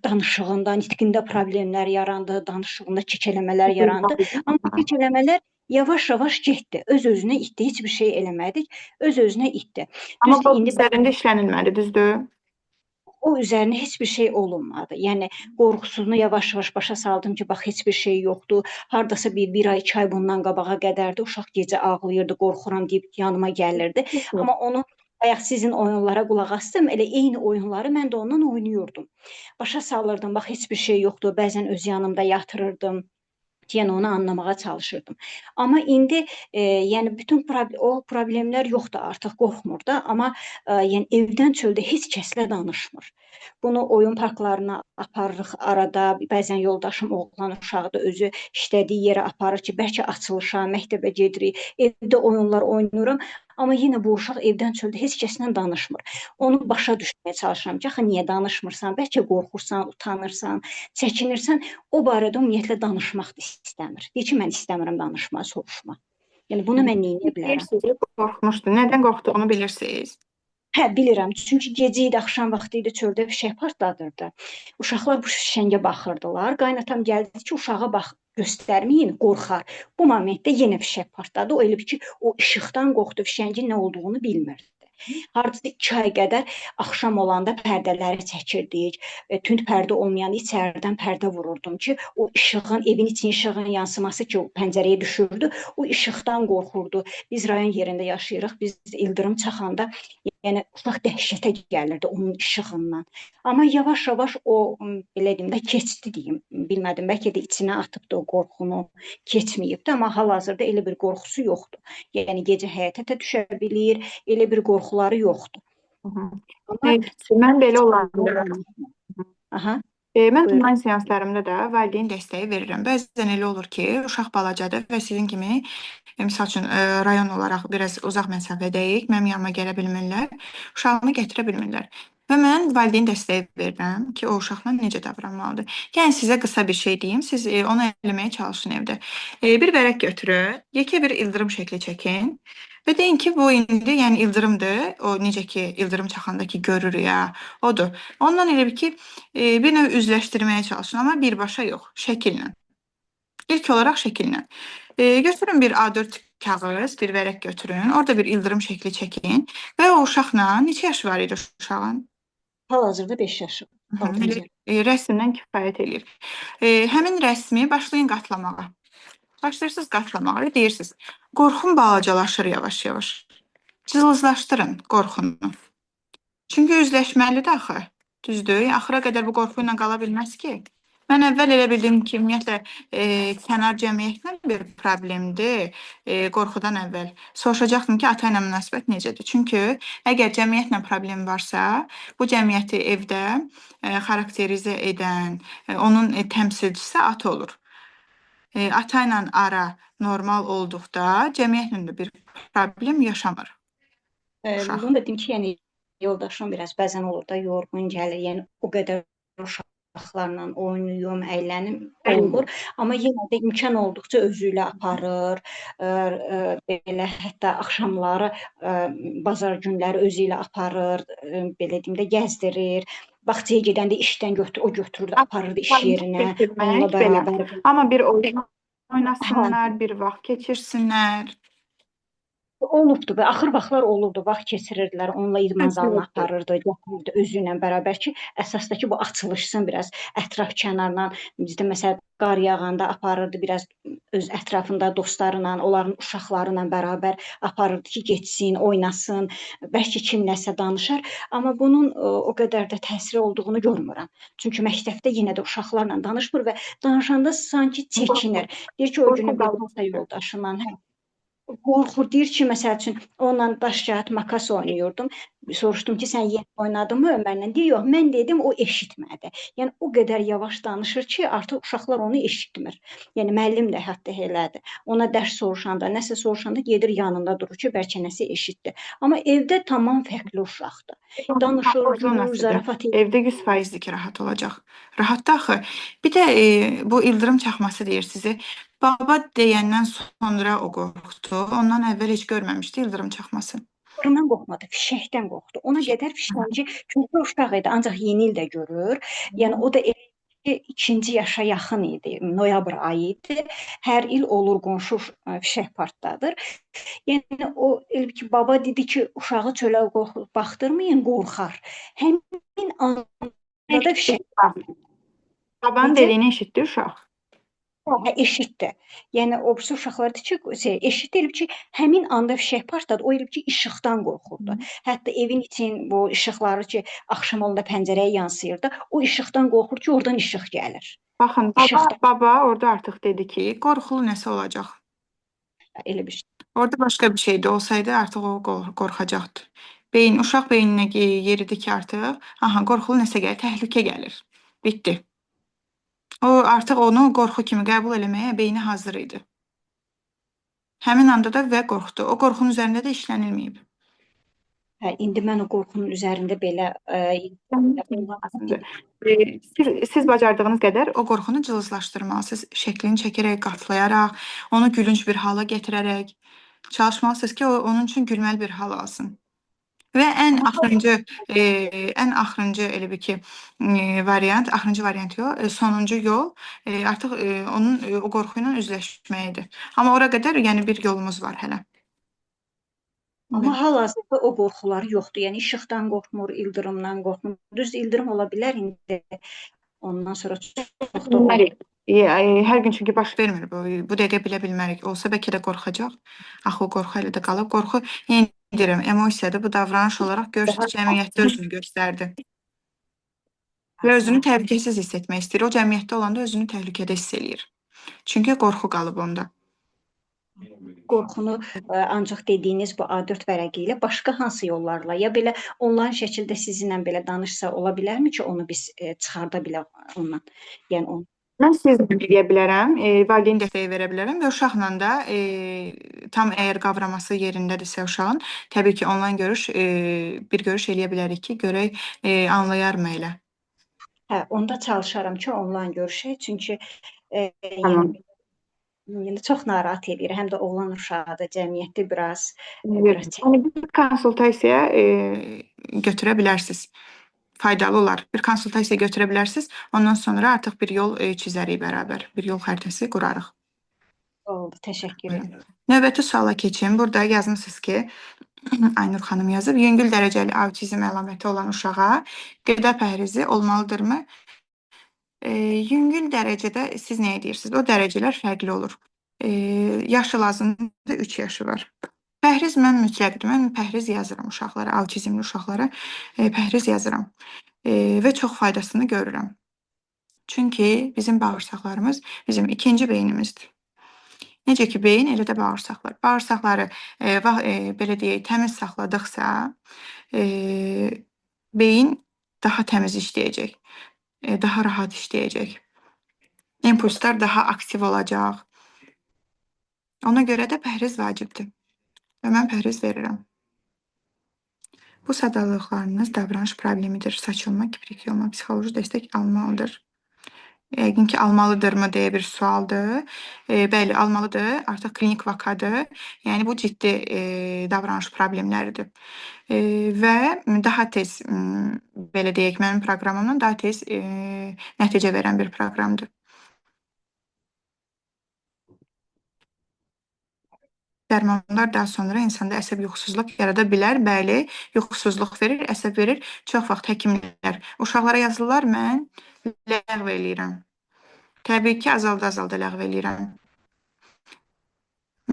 Speaker 7: danışığında, nitqində problemlər yarandı, danışığında kekələmələr yarandı. Amma bu kekələmələr yavaş-yavaş getdi. Öz-özünə itdi. Heç bir şey eləmədik. Öz-özünə itdi.
Speaker 1: Amma
Speaker 7: Düzdür,
Speaker 1: bu
Speaker 7: indi
Speaker 1: üzərində işlənilməli, düzdür?
Speaker 7: o üzərinə heç bir şey olunmadı. Yəni qorxusunu yavaş-yavaş başa saldım ki, bax heç bir şey yoxdur. Hardasa bir ay, 2 ay bundan qabağa qədərdir. Uşaq gecə ağlayırdı, qorxuram deyib yanıma gəlirdi. Amma onu bayaq sizin oyunlara qulaq asdım. Elə eyni oyunları mən də ondan oynayırdım. Başa salırdım, bax heç bir şey yoxdur. Bəzən öz yanımda yatırırdım. Yəni onu anlamağa çalışırdım. Amma indi yəni bütün o problemlər yoxdur, artıq qorxmur da, amma yəni evdən çöldə heç kəslə danışmır. Bunu oyun parklarına aparırıq arada. Bəzən yoldaşım oğlan uşağı da özü işlədiyi yerə aparır ki, bəlkə açılışa, məktəbə gedirik, evdə oyunlar oynayıram. Amma yenə bu uşaq evdən çöldə heç kəslə danışmır. Onu başa düşməyə çalışıram ki, axı niyə danışmırsan? Bəlkə qorxursan, utanırsan, çəkinirsən. O barədə ümumiyyətlə danışmaq da istəmir. Deyir ki, mən istəmirəm danışma, soruşma. Yəni bunu mən nə edə bilərəm?
Speaker 1: Bilirsiniz, qorxmuşdu. Nədən qorxduğunu bilirsiniz?
Speaker 7: Hə, bilirəm. Çünki gecə idi, axşam vaxtı idi, çöldə fişək partladırdı. Uşaqlar bu fişəngə baxırdılar. Qaynatam gəldi ki, uşağa bax, göstərməyin, qorxar. Bu momentdə yenə fişək partladı. O elə bil ki, o işıqdan qorxdu, fişəngin nə olduğunu bilmirdi. Hardasa 2 ay qədər axşam olanda pərdələri çəkirdik. Tünd pərdə olmayan içəridən pərdə vururdum ki, o işığın, evin içinin işığın yansıması ki, o pəncərəyə düşürdü, o işıqdan qorxurdu. Biz rayon yerində yaşayırıq. Biz ildırım çaxanda, yəni uşaq dəhşətə gəlirdi onun işığından. Amma yavaş-yavaş o belə deyim də keçdi deyim. Bilmədim, bəlkə də içinə atıbdı o qorxunu, keçməyibdi, amma hal-hazırda elə bir qorxusu yoxdur. Yəni gecə həyətə də düşə bilir, elə bir qorxuları yoxdur. Amma
Speaker 1: Mən belə olanda
Speaker 7: aha,
Speaker 1: mən
Speaker 7: buyurun.
Speaker 1: onlayn seanslarımda da valideyn dəstəyi verirəm. Bəzən elə olur ki, uşaq balacadır və sizin kimi misal üçün rayon olaraq biraz uzaq məsafədəyik, mənim yanıma gələ bilmirlər, uşağını gətirə bilmirlər. Və mən valideyn dəstəyi verirəm ki, o uşaqla necə davranmalıdır. Yəni sizə qısa bir şey deyim, siz onu eləməyə çalışın evdə. Bir vərəq götürün, yekə bir ildırım şəkli çəkin. Və deyin ki, bu indi yəni ildırımdır. O necə ki ildırım çaxandakı görürük ya, odur. Ondan elə bir ki, bir növ üzləşdirməyə çalışın, amma birbaşa yox, şəkillə. İlk olaraq şəkillə. Götürün bir A4 kağız, bir vərəq götürün, orada bir ildırım şəkli çəkin və o uşaqla neçə yaşı var idi uşağın?
Speaker 7: Hal-hazırda 5 yaşı.
Speaker 1: Rəsmdən kifayət eləyir. Həmin rəsmi başlayın qatlamağa. Başlayırsınız qatlamağa və deyirsiniz, qorxum balacalaşır yavaş-yavaş. Cılızlaşdırın qorxunu. Çünki üzləşməlidir axı. Düzdür? Axıra qədər bu qorxu ilə qala bilməz ki. Mən əvvəl elə bildim ki, ümumiyyətlə kənar cəmiyyətlə bir problemdir, qorxudan əvvəl. Soruşacaqdım ki, ata ilə münasibət necədir? Çünki əgər cəmiyyətlə problem varsa, bu cəmiyyəti evdə xarakterizə edən, onun təmsilçisi ata olur. Ata ilə ara normal olduqda cəmiyyətlə də bir problem yaşamır uşaq.
Speaker 7: Bunu da deyim ki, yəni yoldaşım biraz bəzən olur da yorğun gəlir. Yəni o qədər uşaqlarla oynayım, əylənim olmur. Amma yenə də imkan olduqca özü ilə aparır. Belə hətta axşamları bazar günləri özü ilə aparır, belə deyim də gəzdirir. Bağçaya gedəndə işdən o götürürdü, aparırdı iş yerinə. Onunla bərabər.
Speaker 1: Amma bir oyun oynasınlar, bir vaxt keçirsinlər.
Speaker 7: Olubdu və axır vaxtlar olurdu, vaxt keçirirdilər, onunla idman zalına aparırdı, gətirirdi özü ilə bərabər ki, əsasdakı bu açılışsın biraz ətraf kənarla. Bizdə məsələn qar yağanda aparırdı, biraz öz ətrafında dostlarıyla, onların uşaqları ilə bərabər aparırdı ki, getsin, oynasın, bəlkə kimləsə danışar. Amma bunun o qədər də təsiri olduğunu görmürəm. Çünki məktəbdə yenə də uşaqlarla danışmır və danışanda sanki çəkinir. Deyir ki, o günü bir yoldaşımla qorxur, deyir ki, məsəl üçün, onunla daş kağıt makas oynayırdım. Soruşdum ki, sən yenə oynadın mı Ömərlə? Deyir, yox, mən dedim, o eşitmədi. Yəni, o qədər yavaş danışır ki, artıq uşaqlar onu eşitmir. Yəni, müəllim də hətta elədir. Ona dərs soruşanda, nəsə soruşanda gedir yanında durur ki, bəlkə nəsə eşitdi. Amma evdə tamam fərqli uşaqdır. Danışır,
Speaker 1: Komfortlu
Speaker 7: gülür,
Speaker 1: nəsildir.
Speaker 7: zarafat edir.
Speaker 1: Evdə 100%dir ki, rahat olacaq. Rahatdır axı. Bir də bu ildırım çaxması deyir sizi. Baba deyəndən sonra o qorxdu. Ondan əvvəl heç görməmişdi ildırım çaxması.
Speaker 7: Ondan qorxmadı, fişəkdən qorxdu. Ona qədər fişənci körpə uşaq idi, ancaq yeni il də görür. Yəni o da elə ki, 2-ci yaşa yaxın idi, noyabr ayı idi. Hər il olur qonşu fişək partladır. Yəni o elə ki, baba dedi ki, uşağı çölə baxdırmayın, qorxar. Həmin anda da fişək
Speaker 1: Babanın
Speaker 7: necə?
Speaker 1: dediyini eşitdi uşaq.
Speaker 7: Hə, eşitdi. Yəni o birisi uşaqlar da ki, eşitdi elib ki, həmin anda fişək partladı. O elib ki, işıqdan qorxurdu. Hətta evin için bu işıqları ki, axşam olanda pəncərəyə yansıyırdı. O işıqdan qorxur ki, oradan işıq gəlir.
Speaker 1: Baxın,
Speaker 7: İşıqdan
Speaker 1: baba orada artıq dedi ki, qorxulu nəsə olacaq.
Speaker 7: elə bir şey.
Speaker 1: Orada başqa bir şey də olsaydı artıq o qorxacaqdı. Uşaq beyninə yeridi ki, artıq, aha, qorxulu nəsə gəlir, təhlükə gəlir. Bitdi. O artıq onu qorxu kimi qəbul eləməyə beyni hazır idi. Həmin anda da və qorxdu. O qorxunun üzərində də işlənilməyib.
Speaker 7: Hə, indi mən o qorxunun üzərində belə
Speaker 1: Siz bacardığınız qədər o qorxunu cılızlaşdırmalısınız. Şəklini çəkərək, qatlayaraq, onu gülünc bir hala gətirərək çalışmalısınız ki, o onun üçün gülməli bir hal alsın. Və ən axırıncı elə bil ki, axırıncı variant yox, sonuncu yol artıq onun o qorxu ilə üzləşməyidir. Amma ora qədər yəni bir yolumuz var hələ.
Speaker 7: amma hal-hazırda o qorxuları yoxdur. Yəni işıqdan qorxmur, ildırımdan qorxmur. Düz ildırım ola bilər indi. Ondan sonra çox da
Speaker 1: Bilmərik. Hər gün çünki baş vermir bu dəqiqə bilə bilmərik. Olsa bəlkə də qorxacaq. Axı o qorxu hələ də qalıb. Qorxu yenə deyirəm, emosiyadır. Bu davranış olaraq görürsüz cəmiyyətdə özünü göstərdi. Və özünü təhlükəsiz hiss etmək istəyir. O cəmiyyətdə olanda özünü təhlükədə hiss eləyir. Çünki qorxu qalıb onda.
Speaker 7: qorxunu ancaq dediyiniz bu A4 vərəqi ilə başqa hansı yollarla, ya belə onlayn şəkildə sizinlə belə danışsa ola bilərmi ki, onu biz çıxarda bilək ondan? Yəni onu
Speaker 1: Mən sizlə deyə bilərəm, valideyn dəstəyi verə bilərəm və uşaqla da tam əgər qavraması yerindədirsə uşağın, təbii ki, onlayn görüş, bir görüş eləyə bilərik ki, görək anlayarmı elə.
Speaker 7: hə, onda çalışaram ki, onlayn görüşək, çünki
Speaker 1: Tamam.
Speaker 7: yəni çox narahat edir. Həm də oğlan uşağıdır, cəmiyyətdə biraz
Speaker 1: Yəni bir konsultasiya götürə bilərsiniz. Faydalı olar. Bir konsultasiya götürə bilərsiniz. Ondan sonra artıq bir yol çizərik bərabər. Bir yol xəritəsi qurarıq.
Speaker 7: oldu. Təşəkkür edirəm.
Speaker 1: Növbəti suala keçim. Burada yazmısınız ki, Aynur xanım yazıb, yüngül dərəcəli autizm əlaməti olan uşağa qida pəhrizi olmalıdırmı? Yüngül dərəcədə siz nə edirsiniz? O dərəcələr fərqli olur. Yaşı lazımdır, 3 yaşı var. Pəhriz mən mütləqdir. Mən pəhriz yazıram uşaqlara, autizmli uşaqlara pəhriz yazıram. Və çox faydasını görürəm. Çünki bizim bağırsaqlarımız bizim ikinci beynimizdir. Necə ki, beyin, elə də bağırsaqlar. Bağırsaqları belə deyək, təmiz saxladıqsa, beyin daha təmiz işləyəcək, daha rahat işləyəcək. İmpulslar daha aktiv olacaq. Ona görə də pəhriz vacibdir. Və mən pəhriz verirəm. Bu sadalıqlarınız davranış problemidir. Saçılma, kiprik yolma, psixoloji dəstək almalıdır. Yəqin ki, almalıdırmı deyə bir sualdır. Bəli, almalıdır. Artıq klinik vakadır. Yəni bu ciddi davranış problemləridir. Və daha tez, belə deyək, mənim proqramımdan daha tez nəticə verən bir proqramdır. Dərmanlar daha sonra insanda əsəb yuxusuzluq yarada bilər. Bəli, yuxusuzluq verir, əsəb verir. Çox vaxt həkimlər uşaqlara yazırlar, mən ləğv eləyirəm. Təbii ki, azalda ləğv eləyirəm.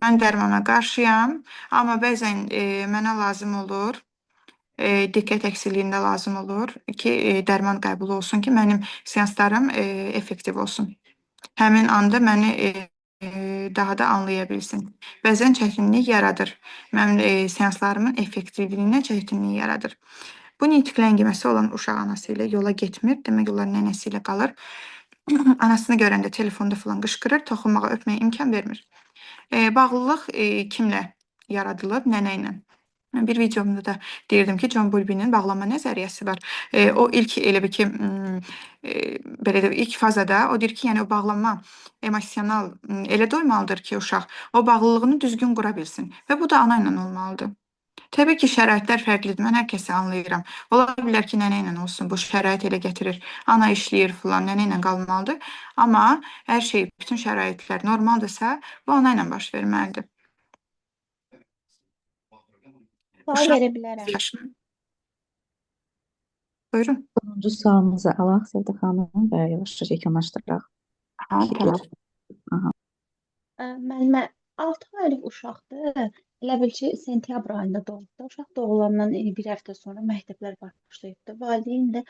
Speaker 1: Mən dərmana qarşıyam, amma bəzən mənə lazım olur, diqqət əksiliyində lazım olur ki, dərman qəbul olsun ki, mənim seanslarım effektiv olsun. Həmin anda məni daha da anlaya bilsin. Bəzən çətinlik yaradır. Mənim seanslarımın effektivliyinə çətinlik yaradır. Bu nitq ləngiməsi olan uşaq anası ilə yola getmir. Demək olar nənəsi ilə qalır. Anasını görəndə telefonda falan qışqırır, toxunmağa, öpməyə imkan vermir. Bağlılıq kimlə yaradılıb? Nənə ilə. Bir videomda da deyirdim ki, John Bowlby'nin bağlanma nəzəriyyəsi var. O ilk elə bir ki, belə də ilk fazada o deyir ki, yəni o bağlanma emosional elə doymalıdır ki, uşaq o bağlılığını düzgün qura bilsin və bu da ana ilə olmalıdır. Təbii ki, şəraitlər fərqlidir. Mən hər kəsi anlayıram. Ola bilər ki, nənə ilə olsun, bu şərait elə gətirir. Ana işləyir filan, nənə ilə qalmalıdır. Amma hər şey, bütün şəraitlər normaldırsa, bu ana ilə baş verməlidir.
Speaker 3: Sual
Speaker 1: Uşaq
Speaker 3: verə bilərəm.
Speaker 1: yaşını. Buyurun.
Speaker 2: Sonuncu sualımızı alaq Sevda xanım və yavaşca yekunlaşdıraq.
Speaker 1: Aha, tamam.
Speaker 3: Müəllimə 6 aylıq uşaqdır. Elə bil ki, sentyabr ayında doğubdu. Uşaq doğulandan bir həftə sonra məktəblər başlayıbdı. Valideyn də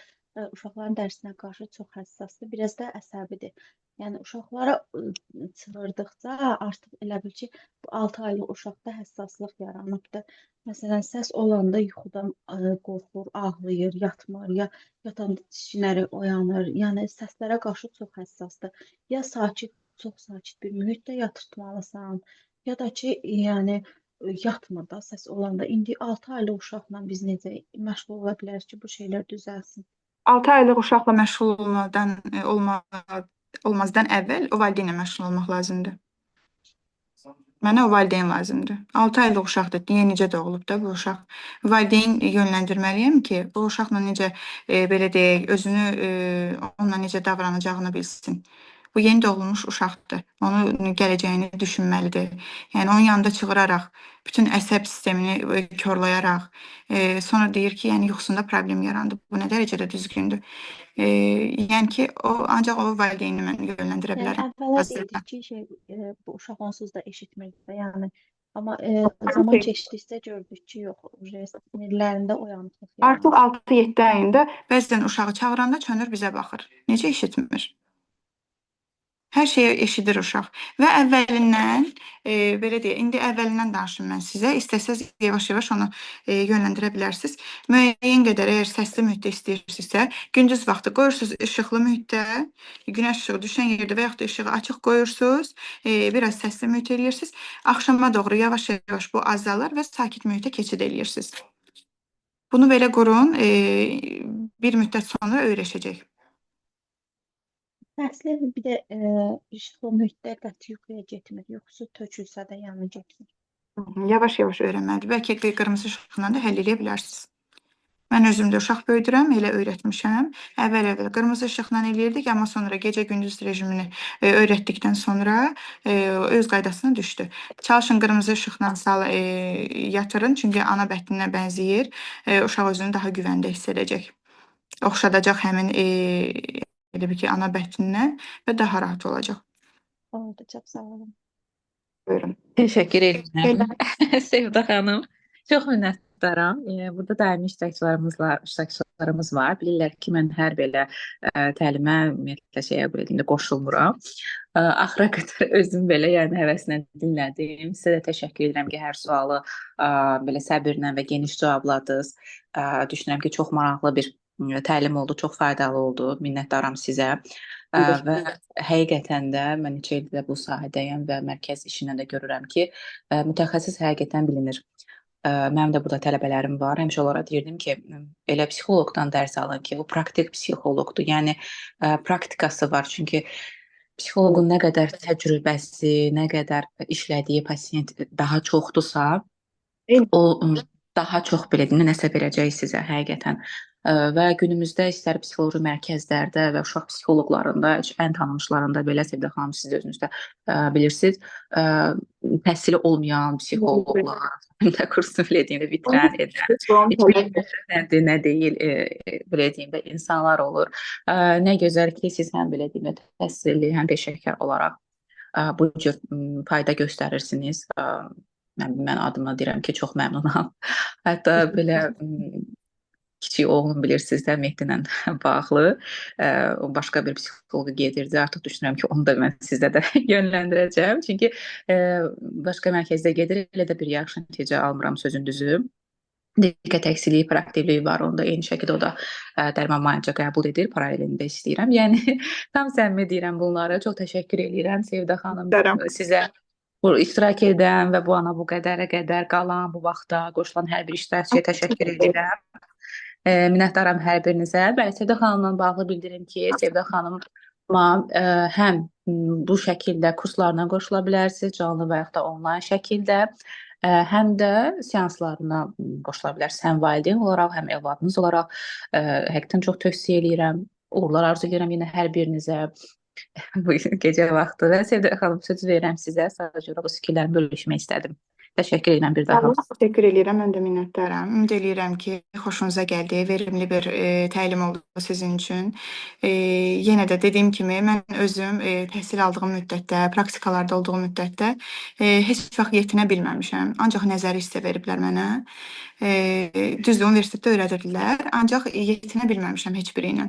Speaker 3: uşaqların dərsinə qarşı çox həssasdır, biraz da əsəbidir. Yəni uşaqlara çığırdıqca artıq elə bil ki, bu 6 aylıq uşaqda həssaslıq yaranıbdı. Məsələn, səs olanda yuxudan qorxur, ağlayır, yatmır, ya yatanda dişinəri oyanır. Yəni səslərə qarşı çox həssasdır. Ya sakit, çox sakit bir mühitdə yatırtmalısan, ya da ki, yəni yatmır da səs olanda. İndi 6 aylıq uşaqla biz necə məşğul ola bilərik ki, bu şeylər düzəlsin?
Speaker 1: 6 aylıq uşaqla məşğul olmazdan əvvəl o valideynlə məşğul olmaq lazımdır. Mənə o valideyn lazımdır. 6 aylıq uşaqdır, yenicə doğulub da bu uşaq. Valideyn yönləndirməliyəm ki, bu uşaqla necə, belə deyək, özünü onunla necə davranacağını bilsin. Bu yeni doğulmuş uşaqdır. Onun gələcəyini düşünməlidir. Yəni onun yanında çığıraraq, bütün əsəb sistemini korlayaraq, sonra deyir ki, yəni yuxusunda problem yarandı. Bu nə dərəcədə düzgündür? Yəni ki, ancaq o valideyni mən yönləndirə
Speaker 3: Yəni
Speaker 1: bilərəm.
Speaker 3: əvvəla dedik ki, bu uşaq onsuz da eşitmirdi. Yəni amma zaman keçdikcə gördük ki, yox, sinirlərində oyanıqlıq
Speaker 1: Artıq
Speaker 3: yaranır.
Speaker 1: 6-7 ayında bəzən uşağı çağıranda çönür bizə baxır. Necə eşitmir? Hər şeyi eşidir uşaq və əvvəlindən, belə deyək, indi əvvəlindən danışım mən sizə. İstəsəz yavaş-yavaş onu yönləndirə bilərsiniz. Müəyyən qədər əgər səsli mühitdə istəyirsinizsə, gündüz vaxtı qoyursunuz işıqlı mühitdə, günəş işığı düşən yerdə və yaxud da işığı açıq qoyursunuz, biraz səsli mühit eləyirsiniz. Axşama doğru yavaş-yavaş bu azalır və sakit mühitə keçid eləyirsiniz. Bunu belə qurun, bir müddət sonra öyrəşəcək.
Speaker 3: Səsli bir də işıqlı mühitdə qəti yuxuya getmir. Yuxusu tökülsə də yanına getmir.
Speaker 1: Yavaş-yavaş öyrənməlidir. Bəlkə qırmızı işıqla da həll edə bilərsiniz. Mən özüm də uşaq böyüdürəm, elə öyrətmişəm. Əvvəl qırmızı işıqla eləyirdik, amma sonra gecə-gündüz rejimini öyrətdikdən sonra öz qaydasına düşdü. Çalışın qırmızı işıqla yatırın, çünki ana bətninə bənzəyir. Uşaq özünü daha güvəndə hiss edəcək. Oxşadacaq həmin elə bir ki, ana bətninə və daha rahat olacaq.
Speaker 3: Oldu, çox sağ olun.
Speaker 1: Buyurun.
Speaker 2: Təşəkkür edirəm. Sevda xanım, çox minnətdaram. Burada daimi iştirakçılarımız var. Bilirlər ki, mən hər belə təlimə ümumiyyətlə belə deyim də qoşulmuram. Axıra qədər özüm belə yəni həvəslə dinlədim. Sizə də təşəkkür edirəm ki, hər sualı belə səbirlə və geniş cavabladınız. Düşünürəm ki, çox maraqlı bir təlim oldu, çox faydalı oldu. Minnətdaram sizə. Və həqiqətən də mən neçə ildir bu sahədəyəm və mərkəz işinə də görürəm ki, mütəxəssis həqiqətən bilinir. Mənim də burada tələbələrim var. Həmişə onlara deyirdim ki, elə psixoloqdan dərs alın ki, o praktik psixoloqdur. Yəni praktikası var. Çünki psixoloqun nə qədər təcrübəsi, nə qədər işlədiyi pasiyent daha çoxdursa, o daha çox belə deyim, nəsə verəcək sizə həqiqətən. Və günümüzdə istər psixoloji mərkəzlərdə və uşaq psixoloqlarında, ən tanınmışlarında belə Sevda xanım siz də özünüz də bilirsiniz, təhsili olmayan psixoloqlar, də kursunu belə deyim də bitirən edən, nə deyil, belə deyim də insanlar olur. Nə gözəl ki, siz həm belə deyim də təhsilli, həm peşəkar olaraq bu cür fayda göstərirsiniz. Mən adımla deyirəm ki, çox məmnunam. Hətta belə kiçik oğlum bilirsiniz də Mehdi ilə bağlı. O başqa bir psixoloqa gedirdi. Artıq düşünürəm ki, onu da mən sizdə də yönləndirəcəm. Çünki başqa mərkəzdə gedir, elə də bir yaxşı nəticə almıram sözün düzü. Diqqət əksikliyi, hiperaktivliyi var onda. Eyni şəkildə o da dərman müalicə qəbul edir, paralelində istəyirəm. Yəni tam səmimi deyirəm bunlara. Çox təşəkkür edirəm Sevda xanım
Speaker 1: Dəram.
Speaker 2: sizə. Bu iştirak edən və bu ana bu qədərə qədər qalan, bu vaxtda qoşulan hər bir iştirakçıya təşəkkür edirəm. Minnətdaram hər birinizə. Bəli, Sevda xanımla bağlı bildirim ki, Sevda xanım həm bu şəkildə kurslarına qoşula bilərsiniz, canlı və yaxud da onlayn şəkildə, həm də seanslarına qoşula bilərsiniz. Həm valideyn olaraq, həm övladınız olaraq həqiqətən çox tövsiyə edirəm. Uğurlar arzu edirəm yenə hər birinizə bu gecə vaxtı. Və Sevda xanım, söz verirəm sizə. Sadəcə olaraq bu fikirlərimi bölüşmək istədim. Təşəkkür edirəm bir daha.
Speaker 1: Təşəkkür edirəm, mən də minnətdaram. Ümid edirəm ki, xoşunuza gəldi, verimli bir təlim oldu sizin üçün. Yenə də dediyim kimi, mən özüm təhsil aldığım müddətdə, praktikalarda olduğum müddətdə heç vaxt yetinə bilməmişəm. Ancaq nəzəri hissə veriblər mənə. Düzdür, universitetdə öyrədirdilər, ancaq yetinə bilməmişəm heç biri ilə.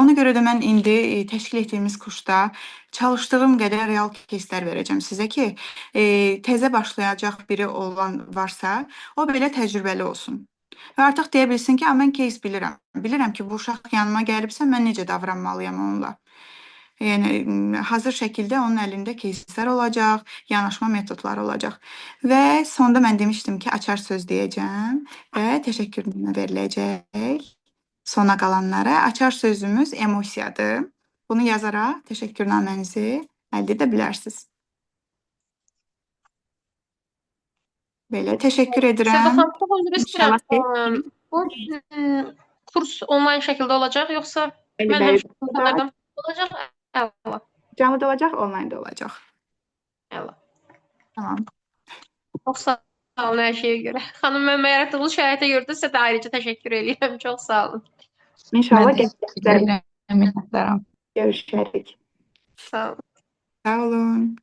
Speaker 1: Ona görə də mən indi təşkil etdiyimiz kursda çalışdığım qədər real кейslər verəcəm sizə ki, təzə başlayacaq biri olan varsa, o belə təcrübəli olsun. Və artıq deyə bilsin ki, mən keys bilirəm. Bilirəm ki, bu uşaq yanıma gəlibsə, mən necə davranmalıyam onunla. Yəni, hazır şəkildə onun əlində keyslər olacaq, yanaşma metodları olacaq. Və sonda mən demişdim ki, açar söz deyəcəm və təşəkkürümə veriləcək sona qalanlara. Açar sözümüz emosiyadır. Bunu yazaraq təşəkkürnamənizi əldə edə bilərsiniz. Belə, təşəkkür
Speaker 4: Sevda
Speaker 1: edirəm.
Speaker 4: xanım, çox üzr
Speaker 1: İnşallah
Speaker 4: istəyirəm. Bu kurs onlayn şəkildə olacaq, yoxsa
Speaker 1: Bəli,
Speaker 4: mən
Speaker 1: bəli.
Speaker 4: həmişə bunlardan olacaq? Əla.
Speaker 1: Canlı da olacaq, onlayn da olacaq.
Speaker 4: Əla.
Speaker 1: Tamam.
Speaker 4: Çox sağ olun hər şeyə görə. Xanım, mən yaratdığınız şəraitə görə də sizə də ayrıca təşəkkür edirəm. Çox sağ olun.
Speaker 1: İnşallah
Speaker 2: Mən təşəkkür
Speaker 1: gələcəkdə
Speaker 2: edirəm, minnətdaram.
Speaker 1: görüşərik.
Speaker 4: Sağ olun.
Speaker 1: Sağ olun.